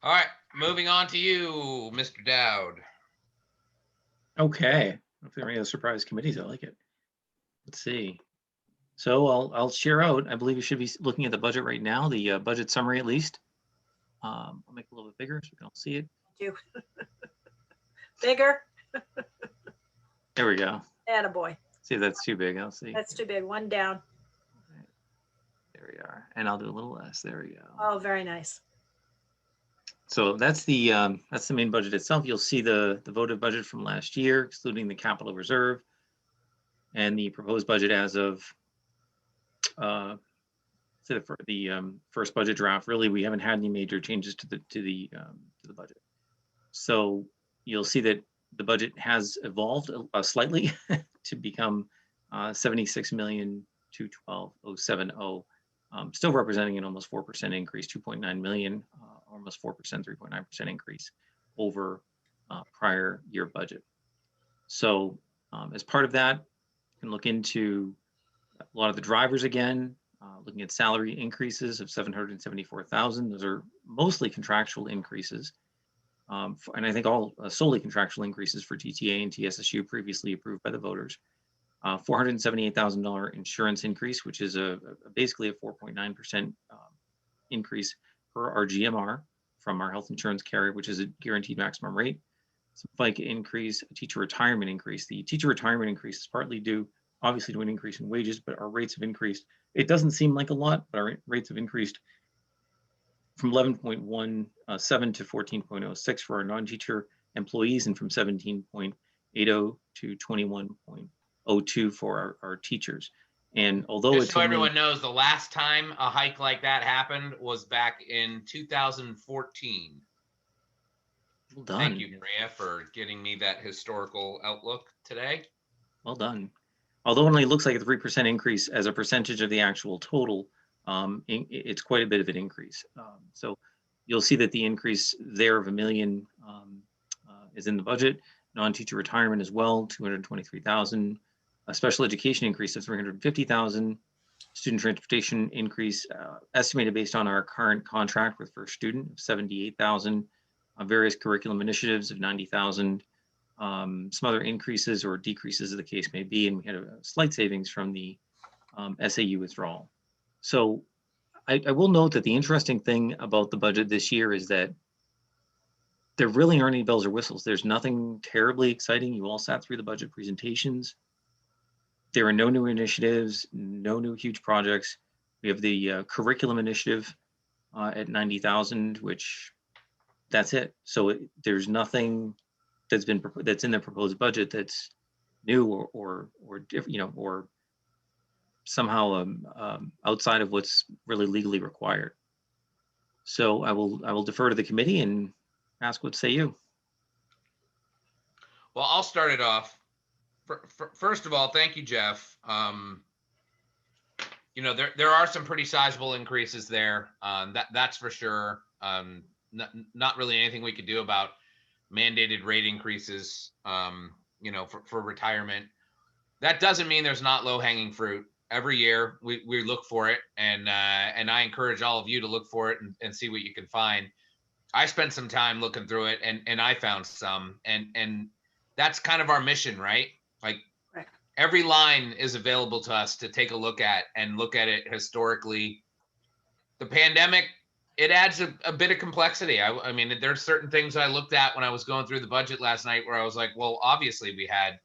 All right. Moving on to you, Mr. Dowd. Okay. If there are any other surprise committees, I like it. Let's see. So I'll share out. I believe you should be looking at the budget right now, the budget summary at least. I'll make it a little bit bigger so we can all see it. Do. Bigger, There we go. attaboy. See if that's too big. I'll see. That's too big. One down. There we are. And I'll do a little less. There we go. Oh, very nice. So that's the main budget itself. You'll see the voted budget from last year, excluding the capital reserve, and the proposed budget as of for the first budget draft. Really, we haven't had any major changes to the budget. So you'll see that the budget has evolved slightly to become 76,212,070, still representing an almost 4% increase, 2.9 million, almost 4%, 3.9% increase over prior year budget. So as part of that, you can look into a lot of the drivers again, looking at salary increases of 774,000. Those are mostly contractual increases. And I think all solely contractual increases for TTA and TSSU previously approved by the voters. $478,000 insurance increase, which is basically a 4.9% increase per our GMR from our health insurance carrier, which is a guaranteed maximum rate. Some FICA increase, a teacher retirement increase. The teacher retirement increase is partly due, obviously, to an increase in wages, but our rates have increased. It doesn't seem like a lot, but our rates have increased from 11.17 to 14.06 for our non-teacher employees, and from 17.80 to 21.02 for our teachers. And although Just it's so only, everyone knows, the last time a hike like that happened was back in 2014. well done. Thank you, Maria, for getting me that historical outlook today. Well done. Although it only looks like a 3% increase as a percentage of the actual total, it's quite a bit of an increase. So you'll see that the increase there of $1 million is in the budget. Non-teacher retirement as well, 223,000. A special education increase of 350,000. Student transportation increase estimated based on our current contract with First Student of 78,000. Various curriculum initiatives of 90,000. Some other increases or decreases as the case may be, and we had a slight savings from the SAU withdrawal. So I will note that the interesting thing about the budget this year is that there really aren't any bells or whistles. There's nothing terribly exciting. You all sat through the budget presentations. There are no new initiatives, no new huge projects. We have the curriculum initiative at 90,000, which that's it. So there's nothing that's in the proposed budget that's new or somehow outside of what's really legally required. So I will defer to the committee and ask what say you. Well, I'll start it off. First of all, thank you, Jeff. There are some pretty sizable increases there. That's for sure. Not really anything we could do about mandated rate increases, for retirement. That doesn't mean there's not low-hanging fruit. Every year we look for it, and I encourage all of you to look for it and see what you can find. I spent some time looking through it, and I found some, and that's kind of our mission, right? Like right. Every line is available to us to take a look at and look at it historically. The pandemic, it adds a bit of complexity. I mean, there's certain things I looked at when I was going through the budget last night where I was like, well, obviously we had,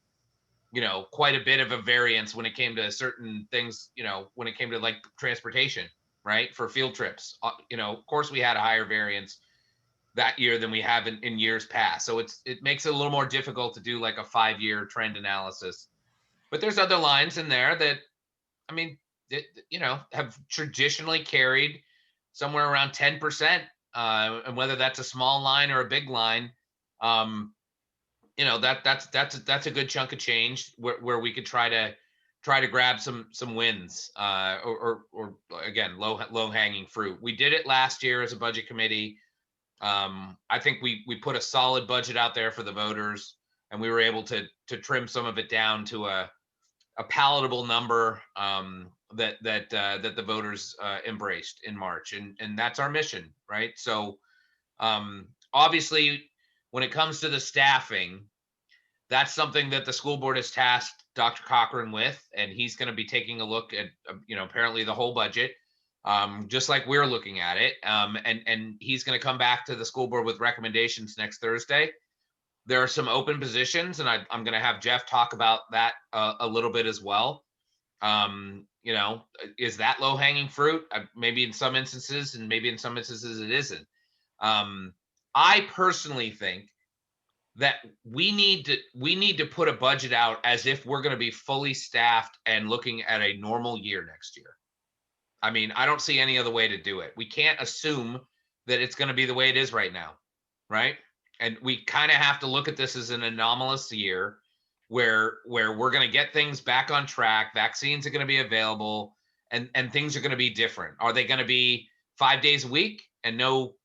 quite a bit of a variance when it came to certain things, when it came to like transportation, right? For field trips, of course we had a higher variance that year than we have in years past. So it makes it a little more difficult to do like a 5-year trend analysis. But there's other lines in there that, have traditionally carried somewhere around 10%. And whether that's a small line or a big line, that's a good chunk of change where we could try to grab some wins or again, low hanging fruit. We did it last year as a budget committee. I think we put a solid budget out there for the voters, and we were able to trim some of it down to a palatable number that the voters embraced in March, and that's our mission, right? So obviously, when it comes to the staffing, that's something that the school board has tasked Dr. Cochran with, and he's going to be taking a look at, apparently the whole budget, just like we're looking at it. And he's going to come back to the school board with recommendations next Thursday. There are some open positions, and I'm going to have Jeff talk about that a little bit as well. Is that low hanging fruit? Maybe in some instances, and maybe in some instances it isn't. I personally think that we need to put a budget out as if we're going to be fully staffed and looking at a normal year next year. I mean, I don't see any other way to do it. We can't assume that it's going to be the way it is right now, right? And we kind of have to look at this as an anomalous year where we're going to get things back on track. Vaccines are going to be available, and things are going to be different. Are they going to be 5 days a week and no,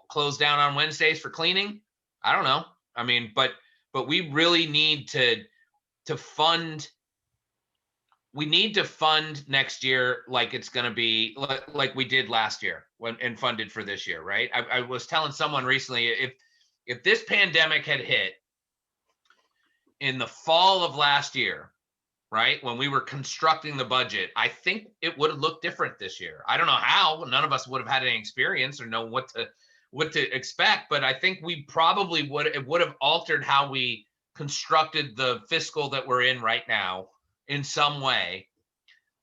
close down on Wednesdays for cleaning? I don't know. I mean, but we really need to fund. We need to fund next year like it's going to be like we did last year and funded for this year, right? I was telling someone recently, if this pandemic had hit in the fall of last year, right, when we were constructing the budget, I think it would have looked different this year. I don't know how. None of us would have had any experience or know what to expect, but I think we probably would have altered how we constructed the fiscal that we're in right now in some way.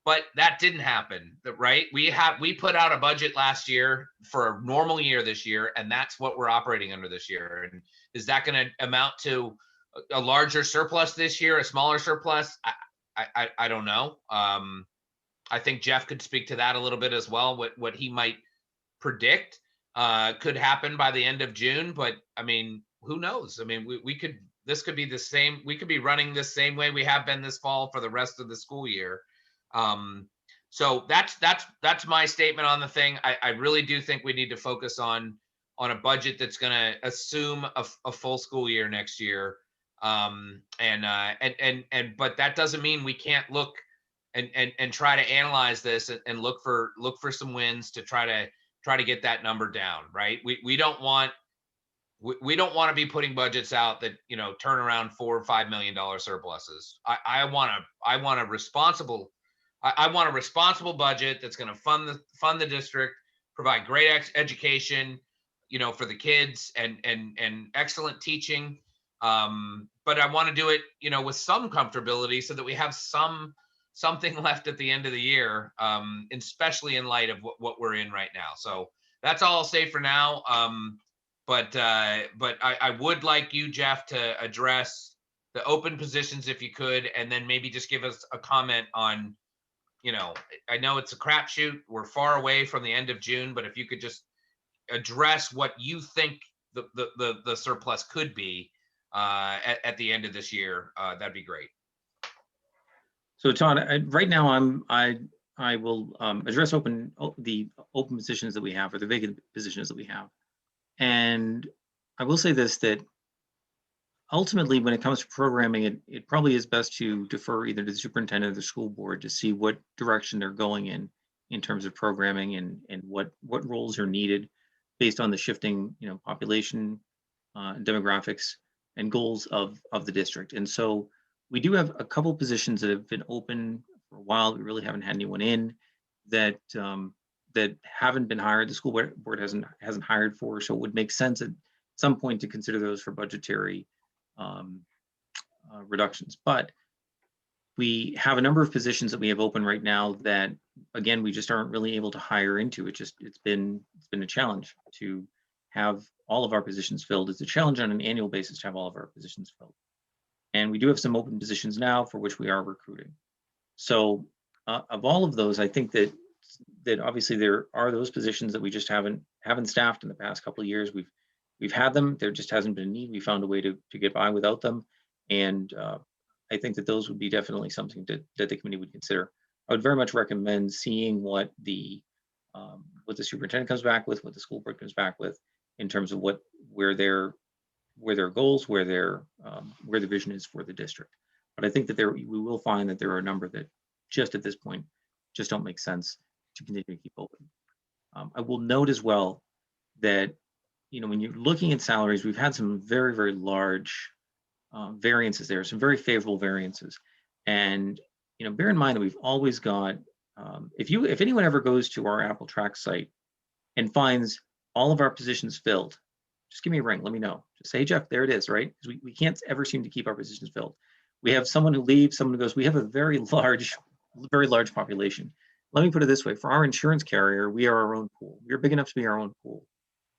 But that didn't happen, right? We put out a budget last year for a normal year this year, and that's what we're operating under this year. And is that going to amount to a larger surplus this year, a smaller surplus? I don't know. I think Jeff could speak to that a little bit as well. What he might predict could happen by the end of June, but I mean, who knows? I mean, this could be the same. We could be running the same way we have been this fall for the rest of the school year. So that's my statement on the thing. I really do think we need to focus on a budget that's going to assume a full school year next year. But that doesn't mean we can't look and try to analyze this and look for some wins to try to get that number down, right? We don't want to be putting budgets out that, turn around $4 or $5 million surpluses. I want a responsible budget that's going to fund the district, provide great education, for the kids and excellent teaching. But I want to do it, with some comfortability so that we have something left at the end of the year, especially in light of what we're in right now. So that's all I'll say for now. But I would like you, Jeff, to address the open positions if you could, and then maybe just give us a comment on, I know it's a crapshoot. We're far away from the end of June, but if you could just address what you think the surplus could be at the end of this year, that'd be great. So Todd, right now I will address the open positions that we have, or the vacant positions that we have. And I will say this, that ultimately when it comes to programming, it probably is best to defer either to the superintendent or the school board to see what direction they're going in terms of programming and what roles are needed based on the shifting, population, demographics, and goals of the district. And so we do have a couple positions that have been open for a while. We really haven't had anyone in that haven't been hired. The school board hasn't hired for, so it would make sense at some point to consider those for budgetary reductions. But we have a number of positions that we have open right now that, again, we just aren't really able to hire into. It's been a challenge to have all of our positions filled. It's a challenge on an annual basis to have all of our positions filled. And we do have some open positions now for which we are recruiting. So of all of those, I think that obviously there are those positions that we just haven't staffed in the past couple of years. We've had them, there just hasn't been a need. We found a way to get by without them. And I think that those would be definitely something that the committee would consider. I would very much recommend seeing what the superintendent comes back with, what the school board comes back with, in terms of where their goals, where the vision is for the district. But I think that we will find that there are a number that just at this point just don't make sense to continue to keep open. I will note as well that when you're looking at salaries, we've had some very, very large variances there, some very favorable variances. And, you know, bear in mind that we've always got, if anyone ever goes to our Apple Track site and finds all of our positions filled, just give me a ring, let me know. Just say, hey, Jeff, there it is, right? Because we can't ever seem to keep our positions filled. We have someone who leaves, someone who goes, we have a very large population. Let me put it this way, for our insurance carrier, we are our own pool. We're big enough to be our own pool.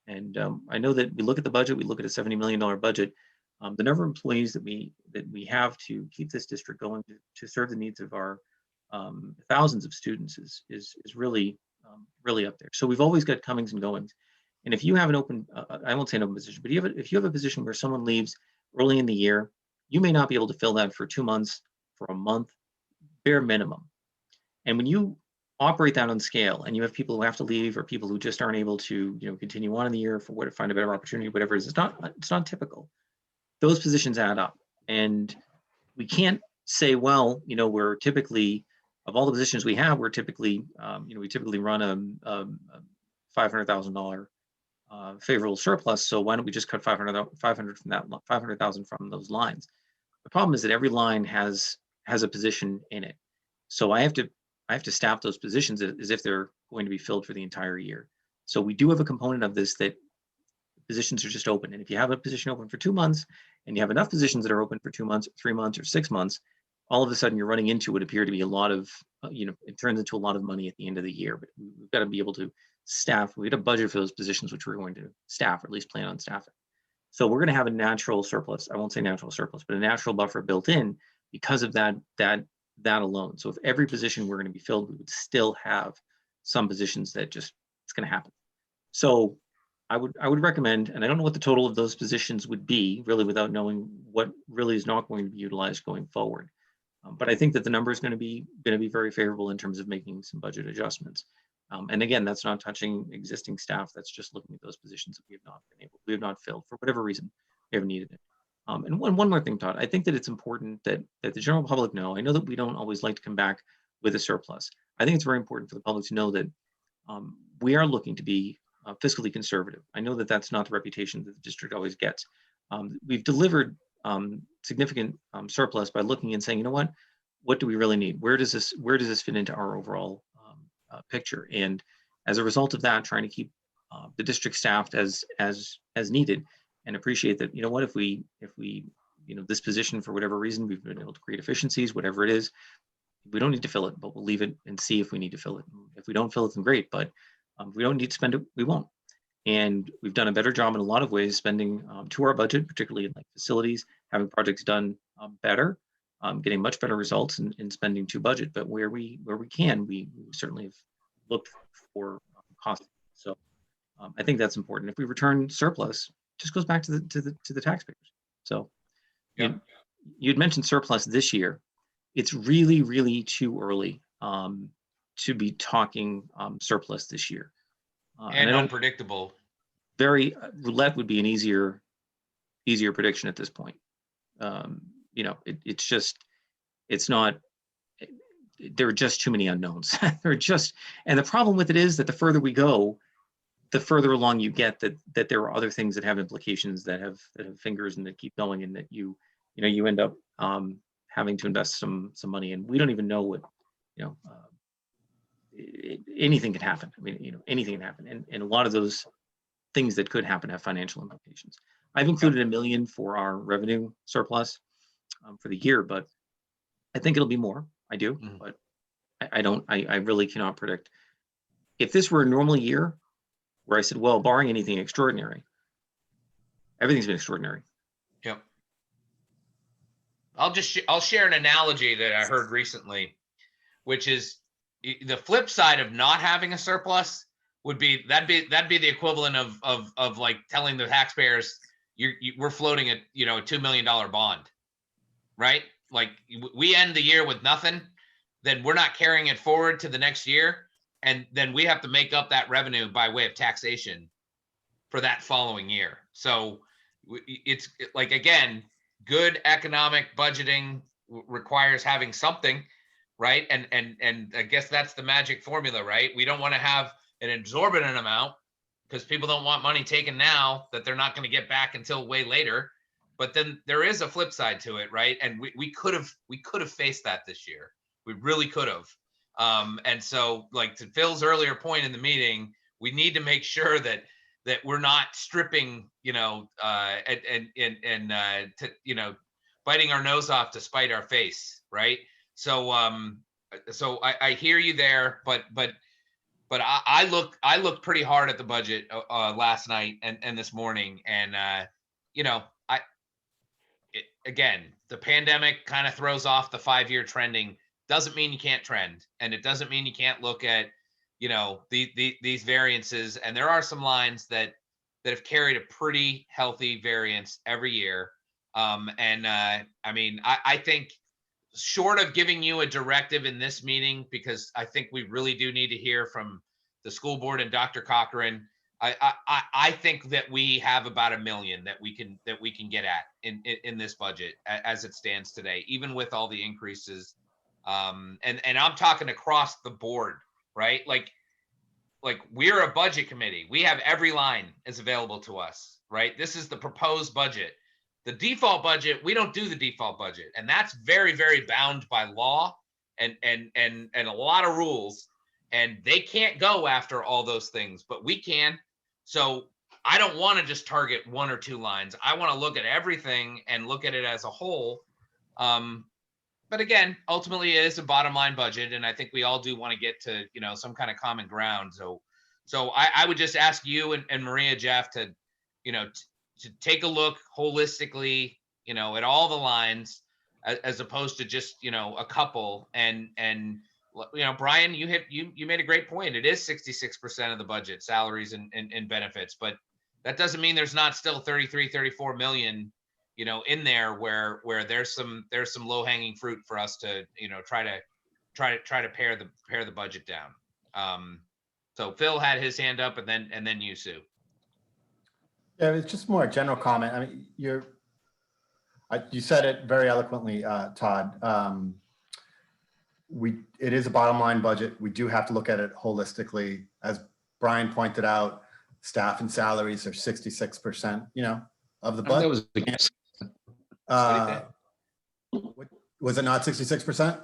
And I know that we look at the budget, we look at a $70 million budget. The number of employees that we have to keep this district going to serve the needs of our thousands of students is really really up there. So we've always got comings and goings. And if you have an open, I won't say an open position, but if you have a position where someone leaves early in the year, you may not be able to fill that for 2 months, for a month, bare minimum. And when you operate that on scale and you have people who have to leave or people who just aren't able to, you know, continue on in the year for what, find a better opportunity, whatever it is, it's not typical. Those positions add up. And we can't say, well, you know, we're typically, of all the positions we have, we're typically, you know, we typically run a $500,000 favorable surplus. So why don't we just cut 500 from that 500,000 from those lines? The problem is that every line has a position in it. So I have to staff those positions as if they're going to be filled for the entire year. So we do have a component of this that positions are just open. And if you have a position open for 2 months and you have enough positions that are open for 2 months, 3 months, or 6 months, all of a sudden you're running into what appear to be a lot of, you know, it turns into a lot of money at the end of the year. But we've got to be able to staff, we got a budget for those positions, which we're going to staff, or at least plan on staffing. So we're going to have a natural surplus. I won't say natural surplus, but a natural buffer built in because of that alone. So if every position were going to be filled, we would still have some positions that just, it's going to happen. So I would recommend, and I don't know what the total of those positions would be really without knowing what really is not going to be utilized going forward. But I think that the number is going to be very favorable in terms of making some budget adjustments. And again, that's not touching existing staff. That's just looking at those positions that we have not filled for whatever reason we haven't needed it. And one more thing, Todd, I think that it's important that the general public know. I know that we don't always like to come back with a surplus. I think it's very important for the public to know that we are looking to be fiscally conservative. I know that that's not the reputation that the district always gets. We've delivered significant surplus by looking and saying, you know what do we really need? Where does this fit into our overall picture? And as a result of that, trying to keep the district staffed as needed, and appreciate that, you know what, if we, you know, this position for whatever reason, we've been able to create efficiencies, whatever it is, we don't need to fill it, but we'll leave it and see if we need to fill it. If we don't fill it, then great, but if we don't need to spend it, we won't. And we've done a better job in a lot of ways spending to our budget, particularly in like facilities, having projects done better, getting much better results in spending to budget. But where we can, we certainly have looked for cost. So I think that's important. If we return surplus, it just goes back to the taxpayers. So Yep. You'd mentioned surplus this year. It's really, really too early to be talking surplus this year. And unpredictable. Roulette would be an easier prediction at this point. You know, it's not, there are just too many unknowns. And the problem with it is that the further we go, the further along you get that there are other things that have implications, that have fingers and that keep going, and that you end up having to invest some money. And we don't even know what, you know, anything can happen. I mean, you know, anything can happen. And a lot of those things that could happen have financial implications. I've included $1 million for our revenue surplus for the year, but I think it'll be more. I do, but I really cannot predict. If this were a normal year where I said, well, barring anything extraordinary, everything's been extraordinary. Yep. I'll share an analogy that I heard recently, which is the flip side of not having a surplus would be that'd be the equivalent of like telling the taxpayers we're floating a $2 million bond, right? Like we end the year with nothing, then we're not carrying it forward to the next year, and then we have to make up that revenue by way of taxation for that following year. So it's like, again, good economic budgeting requires having something, right? And I guess that's the magic formula, right? We don't want to have an exorbitant amount because people don't want money taken now that they're not going to get back until way later. But then there is a flip side to it, right? And we could have faced that this year. We really could have. And so, like, to Phil's earlier point in the meeting, we need to make sure that we're not stripping, biting our nose off to spite our face, right? So I hear you there, but I looked pretty hard at the budget last night and this morning, and again, the pandemic kind of throws off the 5-year trending. Doesn't mean you can't trend, and it doesn't mean you can't look at these variances. And there are some lines that have carried a pretty healthy variance every year. I think, short of giving you a directive in this meeting, because I think we really do need to hear from the school board and Dr. Cochran, I think that we have about $1 million that we can get at in this budget as it stands today, even with all the increases. And I'm talking across the board, right? Like we're a budget committee. We have every line is available to us, right? This is the proposed budget. The default budget, we don't do the default budget, and that's very, very bound by law and a lot of rules, and they can't go after all those things, but we can. So I don't want to just target 1 or 2 lines. I want to look at everything and look at it as a whole. But again, ultimately it is a bottom line budget, and I think we all do want to get to some kind of common ground. So I would just ask you and Maria, Jeff, to take a look holistically, at all the lines, as opposed to just a couple. And Brian, you made a great point. It is 66% of the budget, salaries and benefits, but that doesn't mean there's not still 34 million in there where there's some low hanging fruit for us to try to pare the budget down. So Phil had his hand up, and then you, Sue. Yeah, it's just more a general comment. I mean, you said it very eloquently, Todd. It is a bottom line budget. We do have to look at it holistically. As Brian pointed out, staff and salaries are 66%, of the budget. That was a guess. Was it not 66%?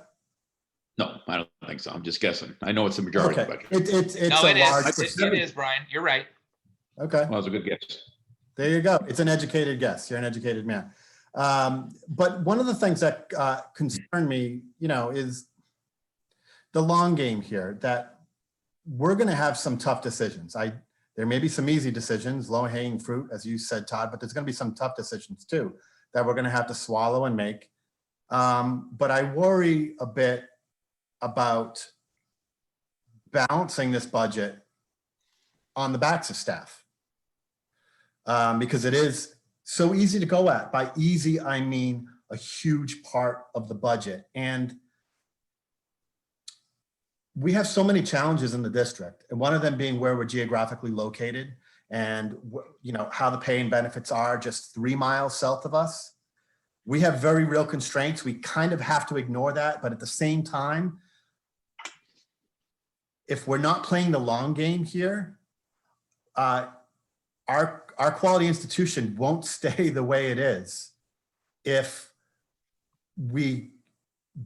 No, I don't think so. I'm just guessing. I know it's the majority Okay. of the budget. It's No, a it large is. It percentage. is, Brian. You're right. Okay. Well, that was a good guess. There you go. It's an educated guess. You're an educated man. But one of the things that concern me, is the long game here, that we're going to have some tough decisions. There may be some easy decisions, low hanging fruit, as you said, Todd, but there's going to be some tough decisions too that we're going to have to swallow and make. But I worry a bit about balancing this budget on the backs of staff. Because it is so easy to go at. By easy, I mean a huge part of the budget. And we have so many challenges in the district, and one of them being where we're geographically located, and how the pay and benefits are just 3 miles south of us. We have very real constraints. We kind of have to ignore that, but at the same time, if we're not playing the long game here, our quality institution won't stay the way it is if we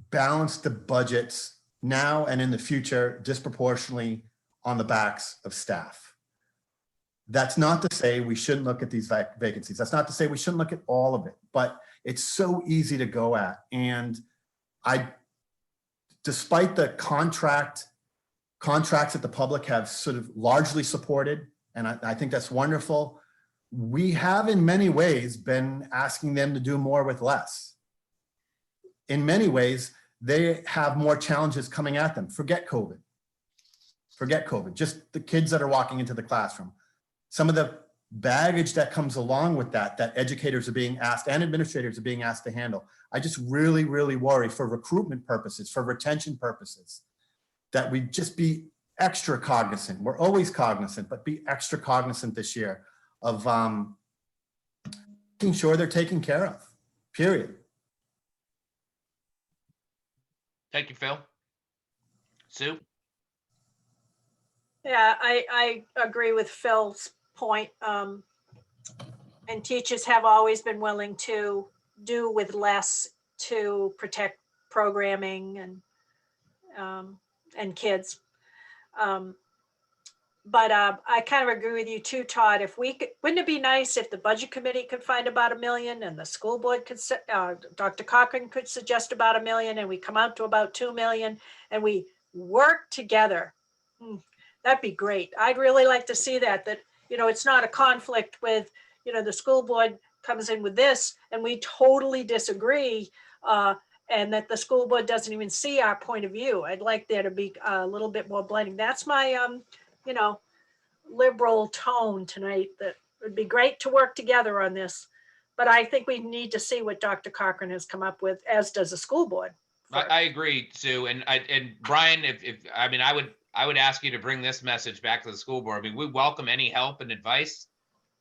balance the budgets now and in the future disproportionately on the backs of staff. That's not to say we shouldn't look at these vacancies. That's not to say we shouldn't look at all of it, but it's so easy to go at. And despite the contracts that the public have sort of largely supported, and I think that's wonderful, we have in many ways been asking them to do more with less. In many ways, they have more challenges coming at them. Forget COVID. Just the kids that are walking into the classroom. Some of the baggage that comes along with that educators are being asked and administrators are being asked to handle. I just really, really worry for recruitment purposes, for retention purposes, that we just be extra cognizant. We're always cognizant, but be extra cognizant this year of making sure they're taken care of, period. Thank you, Phil. Sue? Yeah, I agree with Phil's point. And teachers have always been willing to do with less to protect programming and kids. But I kind of agree with you too, Todd. If we could, wouldn't it be nice if the budget committee could find about $1 million and the school board could, Dr. Cochran could suggest about $1 million and we come out to about 2 million and we work together. That'd be great. I'd really like to see that, it's not a conflict with, the school board comes in with this and we totally disagree. And that the school board doesn't even see our point of view. I'd like there to be a little bit more blending. That's my, liberal tone tonight. That would be great to work together on this. But I think we need to see what Dr. Cochran has come up with, as does the school board. I agree, Sue. And Brian, I would ask you to bring this message back to the school board. I mean, we welcome any help and advice.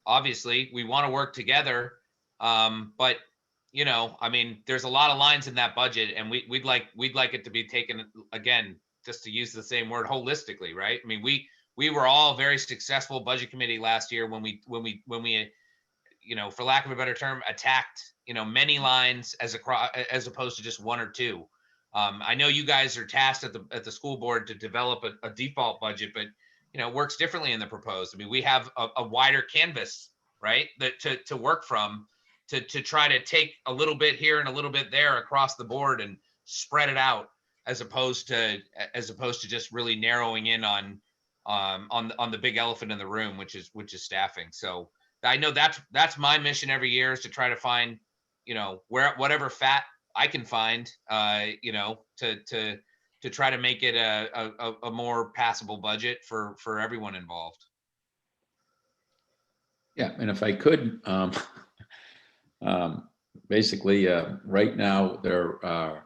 Obviously, we want to work together. But there's a lot of lines in that budget, and we'd like it to be taken, again, just to use the same word, holistically, right? I mean, we were all very successful budget committee last year when we for lack of a better term, attacked many lines as opposed to just one or two. I know you guys are tasked at the school board to develop a default budget, but it works differently in the proposed. I mean, we have a wider canvas, right, that to work from. To try to take a little bit here and a little bit there across the board and spread it out, as opposed to just really narrowing in on the big elephant in the room, which is staffing. So I know that's my mission every year, is to try to find whatever fat I can find to try to make it a more passable budget for everyone involved. Yeah, and if I could. Basically, right now, there are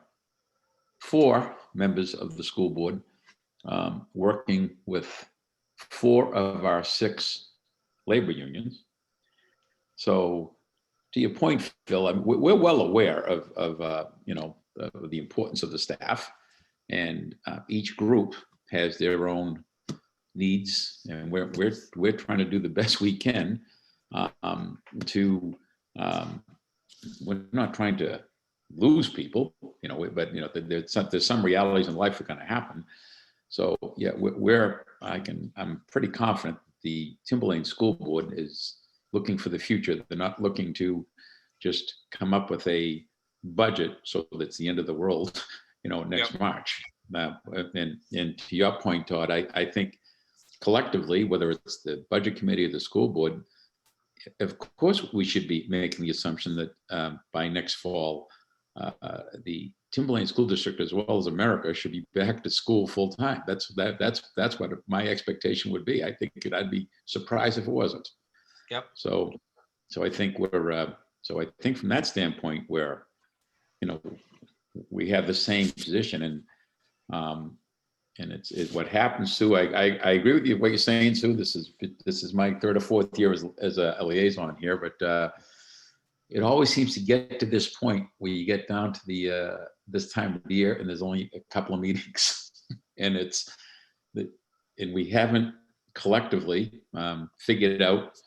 4 members of the school board working with 4 of our 6 labor unions. So to your point, Phil, we're well aware of the importance of the staff, and each group has their own needs, and we're trying to do the best we can we're not trying to lose people, but there's some realities in life that are going to happen. So yeah, I'm pretty confident the Timberlane School Board is looking for the future. They're not looking to just come up with a budget so that it's the end of the world, next March. And to your point, Todd, I think collectively, whether it's the budget committee or the school board, of course, we should be making the assumption that by next fall, the Timberlane School District, as well as America, should be back to school full time. That's what my expectation would be. I think I'd be surprised if it wasn't. Yep. So I think I think from that standpoint, where we have the same position, and it's what happens, Sue. I agree with you what you're saying, Sue. This is my 3rd or 4th year as a liaison here, but it always seems to get to this point where you get down to this time of the year and there's only a couple of meetings, and we haven't collectively figured it out.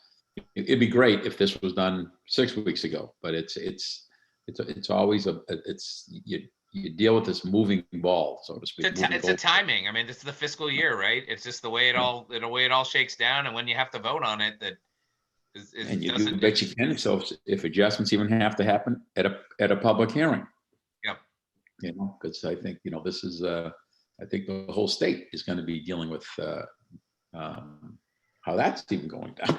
It'd be great if this was done 6 weeks ago, but it's always you deal with this moving ball, so to speak. It's a timing. I mean, this is the fiscal year, right? It's just the way it all shakes down, and when you have to vote on it, and you do bet you can. So if adjustments even have to happen at a public hearing. Yep. Because I think this is I think the whole state is going to be dealing with how that's even going down.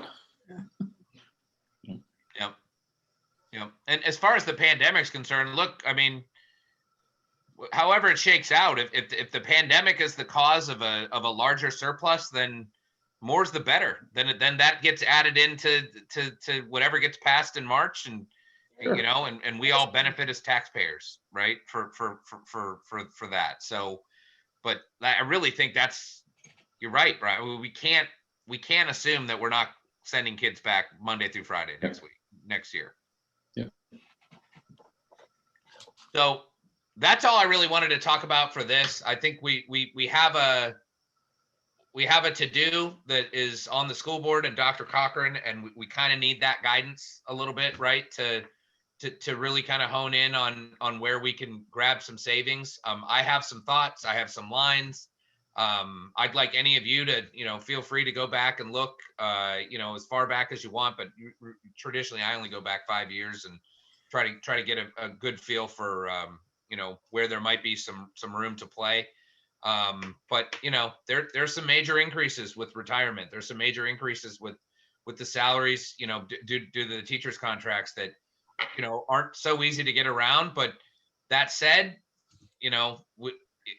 Yep. And as far as the pandemic's concerned, look, I mean, however it shakes out, if the pandemic is the cause of a larger surplus, then more's the better. Then that gets added into whatever gets passed in March, and sure. And we all benefit as taxpayers, right? For that. So, but I really think you're right, Brian. We can't assume that we're not sending kids back Monday through Friday next year. Yeah. So that's all I really wanted to talk about for this. I think we have we have a to-do that is on the school board and Dr. Cochran, and we kind of need that guidance a little bit, right? To really kind of hone in on where we can grab some savings. I have some thoughts, I have some lines. I'd like any of you to, feel free to go back and look, as far back as you want, but traditionally I only go back 5 years and try to get a good feel for, where there might be some room to play. But there's some major increases with retirement. There's some major increases with the salaries, due to the teachers' contracts that, aren't so easy to get around. But that said,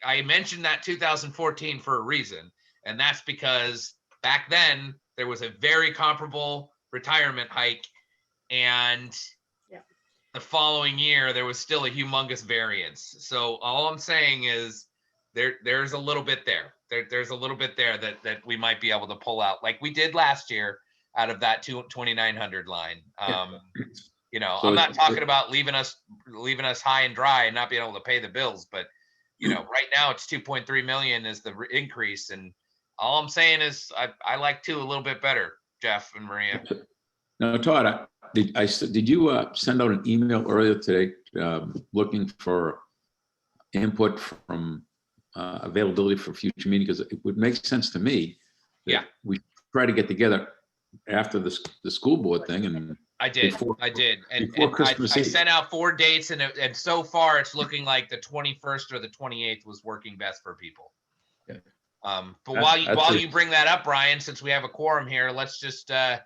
I mentioned that 2014 for a reason, and that's because back then there was a very comparable retirement hike, and the following year there was still a humongous variance. So all I'm saying is there's a little bit there. There's a little bit there that we might be able to pull out, like we did last year, out of that 2,900 line. So I'm not talking about leaving us high and dry and not being able to pay the bills, but right now it's 2.3 million is the increase, and all I'm saying is I like two a little bit better, Jeff and Maria. Now, Todd, did you send out an email earlier today looking for input from availability for future meetings? Because it would make sense to me that we try to get together after the school board thing, and I did. And I sent out 4 dates, and so far it's looking like the 21st or the 28th was working best for people. Yeah. But while you bring that up, Brian, since we have a quorum here, let's just go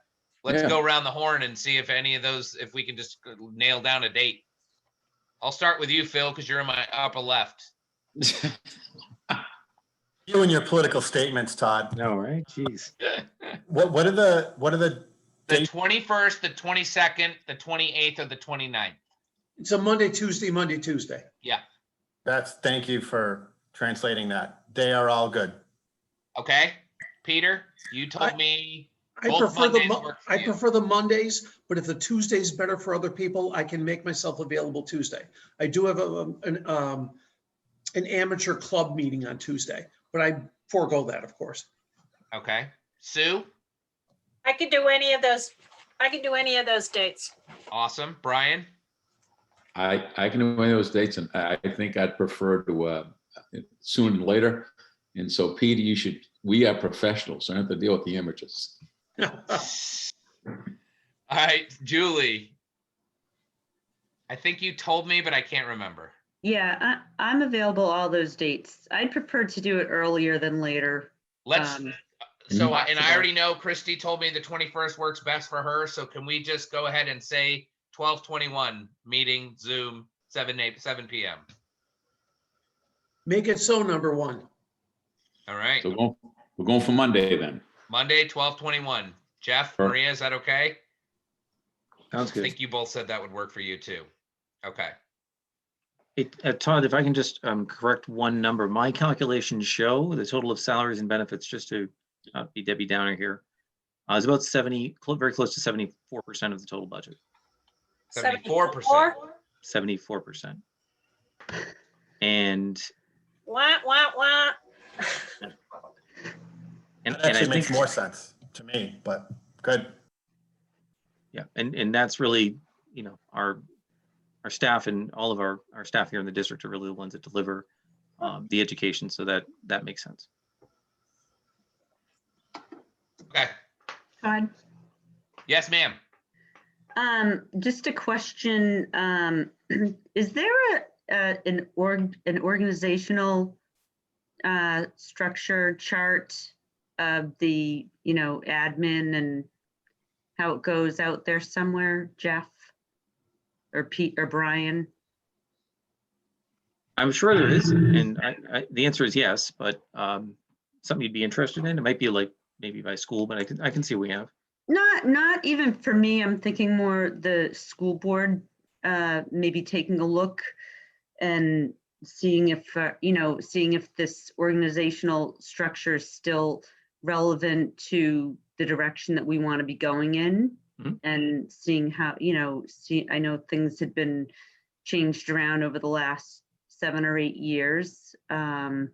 around the horn and see if any of those, if we can just nail down a date. I'll start with you, Phil, because you're in my upper left. You and your political statements, Todd. No, right? Jeez. What are the The dates? 21st, the 22nd, the 28th, or the 29th. It's a Monday, Tuesday. Yeah. Thank you for translating that. They are all good. Okay. Peter, you told me I both prefer Mondays work for I you. prefer the Mondays, but if the Tuesday's better for other people, I can make myself available Tuesday. I do have an amateur club meeting on Tuesday, but I forego that, of course. Okay. Sue? I could do any of those. I could do any of those dates. Awesome. Brian? I can do any of those dates, and I think I'd prefer to sooner than later. And so, Peter, we are professionals, so I have to deal with the amateurs. All right, Julie. I think you told me, but I can't remember. Yeah, I'm available all those dates. I'd prefer to do it earlier than later. Let's. Mhm. I already know Christy told me the 21st works best for her. So can we just go ahead and say 12/21 meeting Zoom 7 p.m. Make it so, number one. All right. So we're going for Monday then. Monday 12/21. Jeff, Sure. Maria, is that okay? Sounds I good. think you both said that would work for you too. Okay. Hey, Todd, if I can just correct one number, my calculations show the total of salaries and benefits, just to be Debbie Downer here, is about 70, very close to 74% of the total budget. 74%. 74%. And Wah, wah, wah. That I actually makes think, more sense to me, but good. yeah, and that's really, our staff and all of our staff here in the district are really the ones that deliver the education, so that makes sense. Okay. Todd? Yes, ma'am. Just a question. Is there an organizational structure chart of the, admin and how it goes out there somewhere, Jeff? Or Pete or Brian? I'm sure there is, and the answer is yes, but something you'd be interested in, it might be like maybe by school, but I can see what we have. Not even for me. I'm thinking more the school board, maybe taking a look and seeing if this organizational structure is still relevant to the direction that we want to be going in. Mhm. And seeing how, I know things had been changed around over the last 7 or 8 years. And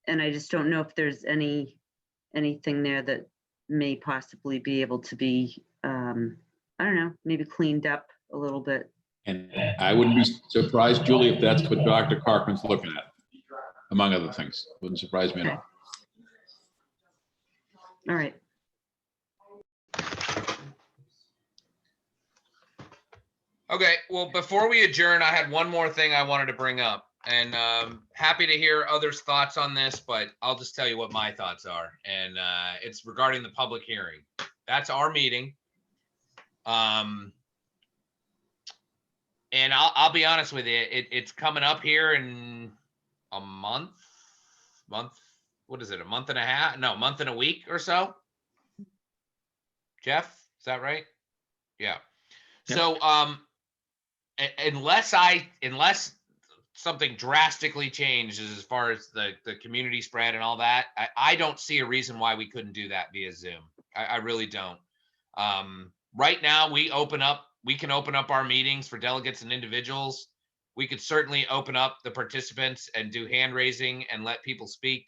I just don't know if there's any anything there that may possibly be able to be, I don't know, maybe cleaned up a little bit. And I wouldn't be surprised, Julie, if that's what Dr. Cochran's looking at, among other things. Wouldn't surprise me at all. All right. Okay, well, before we adjourn, I had one more thing I wanted to bring up, and happy to hear others' thoughts on this, but I'll just tell you what my thoughts are, and it's regarding the public hearing. That's our meeting. And I'll be honest with you, it's coming up here in a month, what is it, a month and a half? No, month and a week or so. Jeff, is that right? Yeah. Yep. So, unless something drastically changes as far as the community spread and all that, I don't see a reason why we couldn't do that via Zoom. I really don't. Right now, we can open up our meetings for delegates and individuals. We could certainly open up the participants and do hand raising and let people speak.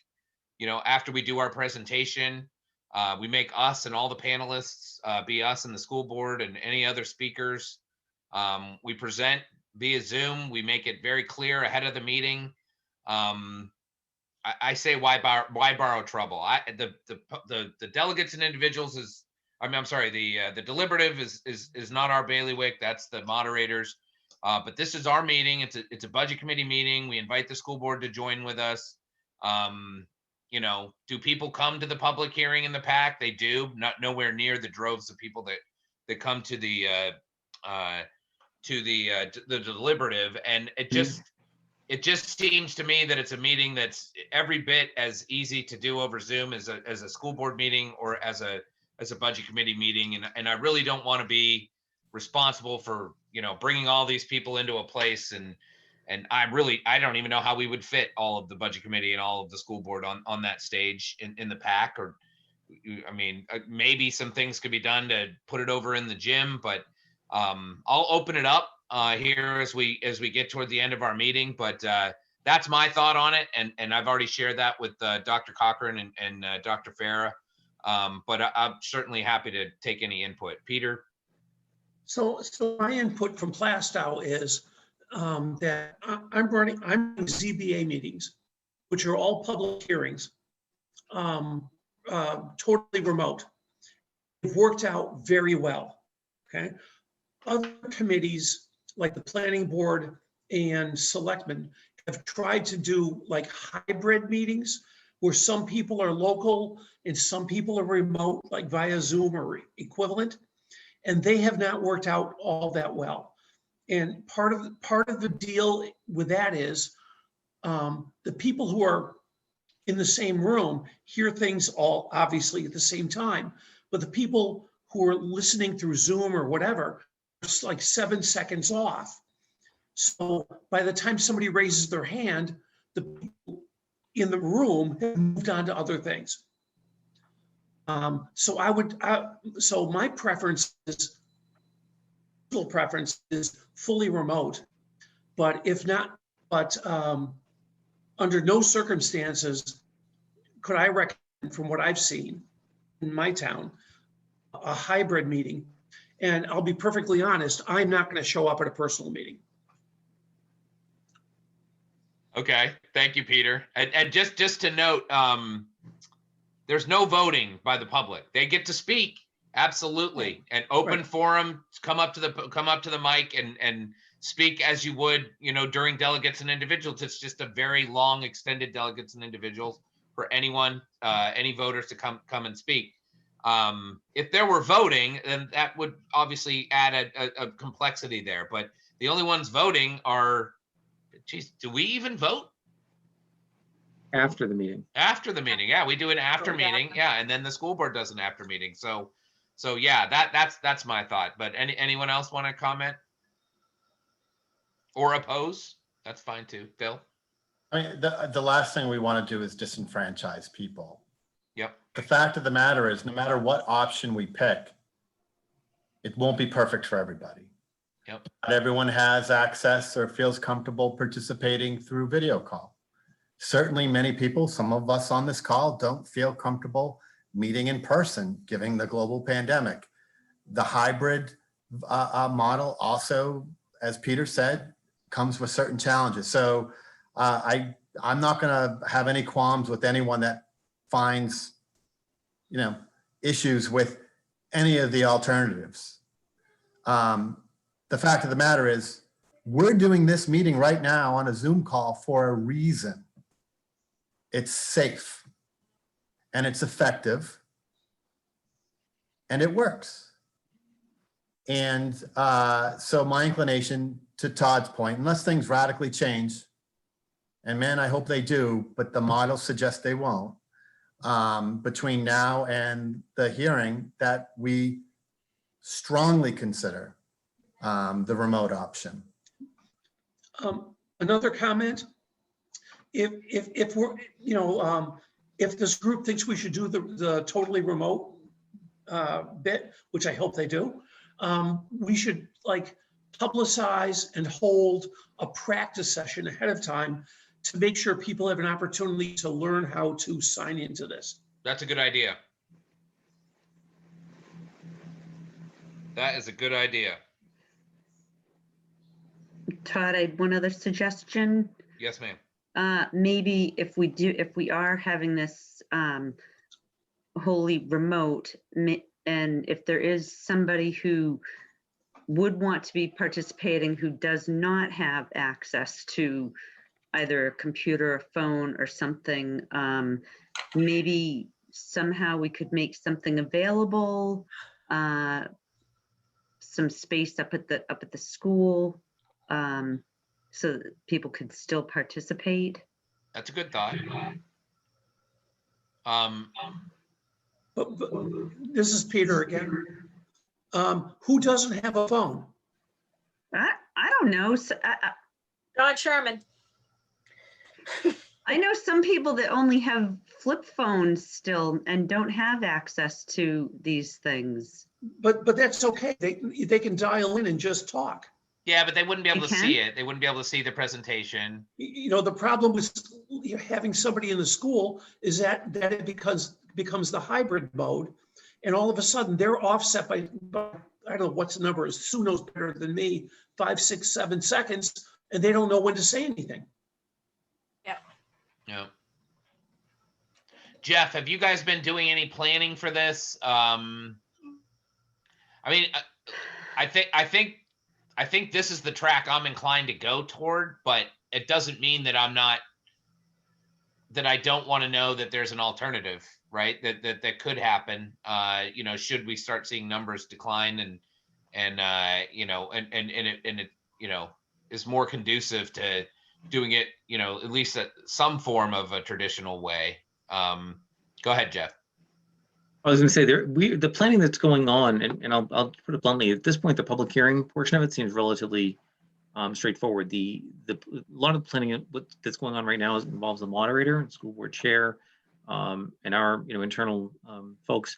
After we do our presentation, we make us and all the panelists be us and the school board and any other speakers. We present via Zoom. We make it very clear ahead of the meeting. I say, why borrow trouble? The delegates and individuals the deliberative is not our bailiwick. That's the moderators. But this is our meeting. It's a budget committee meeting. We invite the school board to join with us. Do people come to the public hearing in the PAC? They do. Not nowhere near the droves of people that come to the deliberative, and it just seems to me that it's a meeting that's every bit as easy to do over Zoom as a school board meeting or as a budget committee meeting, and I really don't want to be responsible for bringing all these people into a place, and I don't even know how we would fit all of the budget committee and all of the school board on that stage in the PAC. Or maybe some things could be done to put it over in the gym, but I'll open it up here as we get toward the end of our meeting. But that's my thought on it, and I've already shared that with Dr. Cochran and Dr. Farah. But I'm certainly happy to take any input. Peter? So my input from Plastow is that I'm running ZBA meetings, which are all public hearings, totally remote. It's worked out very well, okay? Other committees, like the planning board and selectmen, have tried to do like hybrid meetings where some people are local and some people are remote, like via Zoom or equivalent, and they have not worked out all that well. And part of the deal with that is the people who are in the same room hear things all obviously at the same time, but the people who are listening through Zoom or whatever, it's like 7 seconds off. So by the time somebody raises their hand, the people in the room have moved on to other things. So my preference is fully remote, but under no circumstances could I recommend, from what I've seen in my town, a hybrid meeting. And I'll be perfectly honest, I'm not going to show up at a personal meeting. Okay, thank you, Peter. And just to note, there's no voting by the public. They get to speak, absolutely, and open forum. Come up to the mic and speak as you would, during delegates and individuals. It's just a very long, extended delegates and individuals for anyone, any voters to come and speak. If there were voting, then that would obviously add a complexity there. But the only ones voting are. Geez, do we even vote? After the meeting. After the meeting, yeah, we do an after meeting, yeah, and then the school board does an after meeting. So yeah, that's my thought. But anyone else want to comment or oppose? That's fine too, Phil. I mean, the last thing we want to do is disenfranchise people. Yep. The fact of the matter is, no matter what option we pick, it won't be perfect for everybody. Yep. Not everyone has access or feels comfortable participating through video call. Certainly many people, some of us on this call, don't feel comfortable meeting in person, given the global pandemic. The hybrid model also, as Peter said, comes with certain challenges. So I'm not going to have any qualms with anyone that finds, issues with any of the alternatives. The fact of the matter is, we're doing this meeting right now on a Zoom call for a reason. It's safe and it's effective and it works. And so my inclination, to Todd's point, unless things radically change, and man, I hope they do, but the models suggest they won't, between now and the hearing, that we strongly consider the remote option. Another comment, if we're, if this group thinks we should do the totally remote bit, which I hope they do, we should publicize and hold a practice session ahead of time to make sure people have an opportunity to learn how to sign into this. That's a good idea. That is a good idea. Todd, I have one other suggestion. Yes, ma'am. Maybe if we are having this wholly remote, and if there is somebody who would want to be participating who does not have access to either a computer or phone or something, maybe somehow we could make something available, some space up at the school, so that people could still participate. That's a good thought. But this is Peter again. Who doesn't have a phone? I don't know. Don Sherman. I know some people that only have flip phones still and don't have access to these things. But that's okay. They can dial in and just talk. Yeah, but they wouldn't be able They to can? see it. They wouldn't be able to see the presentation. The problem with having somebody in the school is that it becomes the hybrid mode, and all of a sudden they're offset by I don't know what's the number is. Sue knows better than me. 5, 6, 7 seconds, and they don't know when to say anything. Yeah. Jeff, have you guys been doing any planning for this? I mean, I think this is the track I'm inclined to go toward, but it doesn't mean that I don't want to know that there's an alternative, right? That could happen. Should we start seeing numbers decline and it is more conducive to doing it, at least some form of a traditional way. Go ahead, Jeff. I was going to say the planning that's going on, and I'll put it bluntly, at this point, the public hearing portion of it seems relatively straightforward. A lot of the planning that's going on right now involves the moderator and school board chair, and our internal folks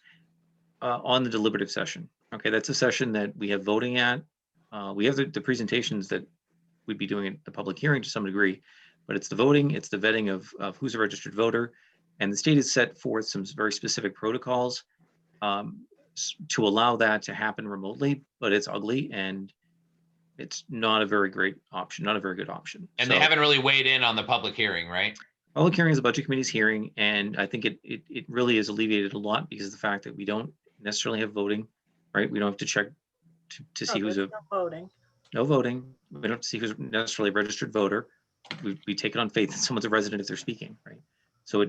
on the deliberative session. Okay, that's a session that we have voting at. We have the presentations that we'd be doing at the public hearing to some degree, but it's the voting, it's the vetting of who's a registered voter. And the state has set forth some very specific protocols to allow that to happen remotely, but it's ugly and it's not a very great option, not a very good option. And they haven't really weighed in on the public hearing, right? Public hearing is a budget committee's hearing, and I think it really is alleviated a lot because of the fact that we don't necessarily have voting, right? We don't have to check to see who's no voting. no voting. We don't see who's necessarily a registered voter. We take it on faith that someone's a resident if they're speaking, right? So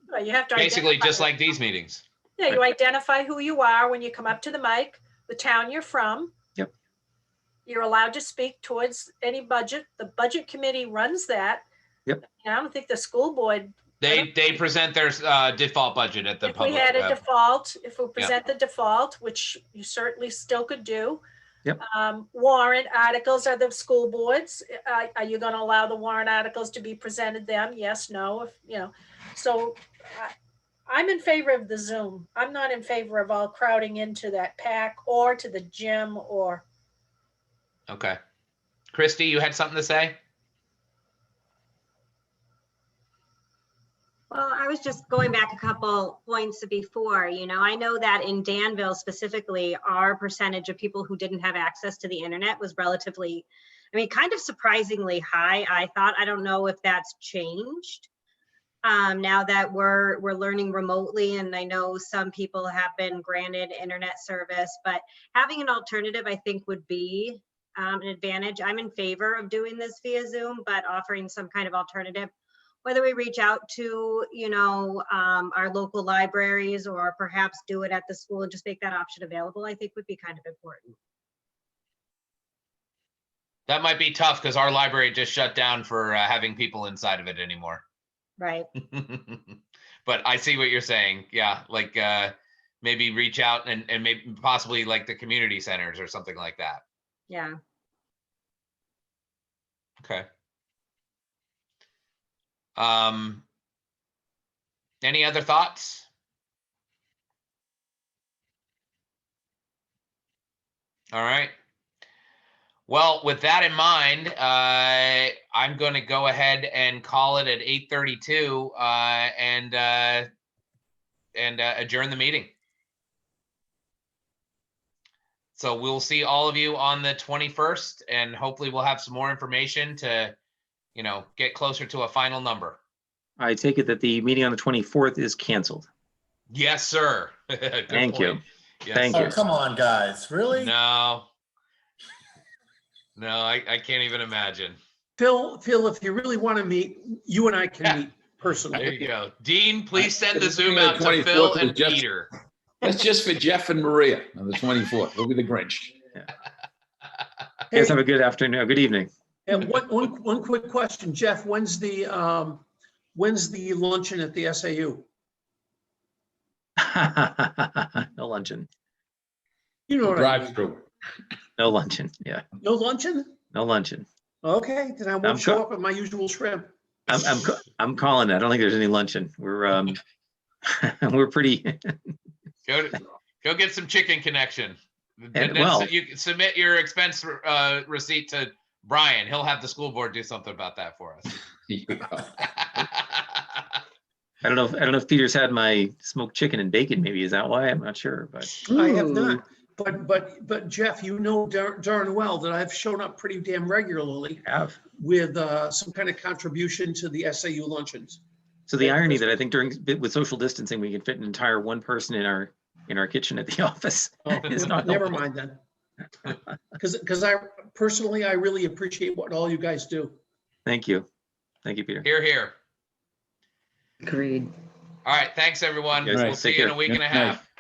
Well, you have to Basically, identify- just like these meetings. Yeah, you identify who you are when you come up to the mic, the town you're from. Yep. You're allowed to speak towards any budget. The budget committee runs that. Yep. And I don't think the school board, They present their default budget at the if we public. had a default, if we present the default, which you certainly still could do. Yep. Warrant articles are the school boards. Are you going to allow the warrant articles to be presented then? Yes, no, So I'm in favor of the Zoom. I'm not in favor of all crowding into that pack or to the gym or. Okay. Christy, you had something to say? Well, I was just going back a couple points before, I know that in Danville specifically, our percentage of people who didn't have access to the internet was relatively, kind of surprisingly high, I thought. I don't know if that's changed now that we're learning remotely, and I know some people have been granted internet service, but having an alternative, I think, would be an advantage. I'm in favor of doing this via Zoom, but offering some kind of alternative, whether we reach out to, our local libraries or perhaps do it at the school and just make that option available, I think would be kind of important. That might be tough because our library just shut down for having people inside of it anymore. Right. But I see what you're saying. Yeah, like maybe reach out and maybe possibly like the community centers or something like that. Yeah. Okay. Any other thoughts? All right. Well, with that in mind, I'm going to go ahead and call it at 8:32 and adjourn the meeting. So we'll see all of you on the 21st, and hopefully we'll have some more information to, get closer to a final number. I take it that the meeting on the 24th is canceled. Yes, sir. Good Thank you. point. Yes, Thank sir. you. Oh, come on, guys, really? No, I can't even imagine. Phil, if you really want to meet, you and I can Yeah. meet There personally. you go. Dean, please send the It's Zoom the out to 24th Phil is and just- Peter. That's just for Jeff and Maria on the 24th. We'll be the Grinch. You Hey, guys have a good afternoon, good evening. and one quick question, Jeff, when's the luncheon at the SAU? No luncheon, You know what I mean? Drive-through. no luncheon. Yeah, No luncheon? no luncheon. Okay, then I I'm won't co- show up at my usual shrimp. I'm calling it. I don't think there's any luncheon. We're we're pretty, Go get some chicken connection. And, And then well- you can submit your expense receipt to Brian. He'll have the school board do something about that for us. You go. I don't know if Peter's had my smoked chicken and bacon, maybe. Is that why? I'm not sure, but I have not, but Jeff, darn well that I've shown up pretty damn regularly I have. with some kind of contribution to the SAU luncheons. So the irony that I think with social distancing, we can fit an entire one person in our kitchen at the office. Oh, It's not never helpful. mind then. Because I personally, I really appreciate what all you guys do. Thank you. Thank you, Peter. Here, here. Agreed. All right. Thanks, everyone. All right, We'll see take you in care. a week and a Good night. half.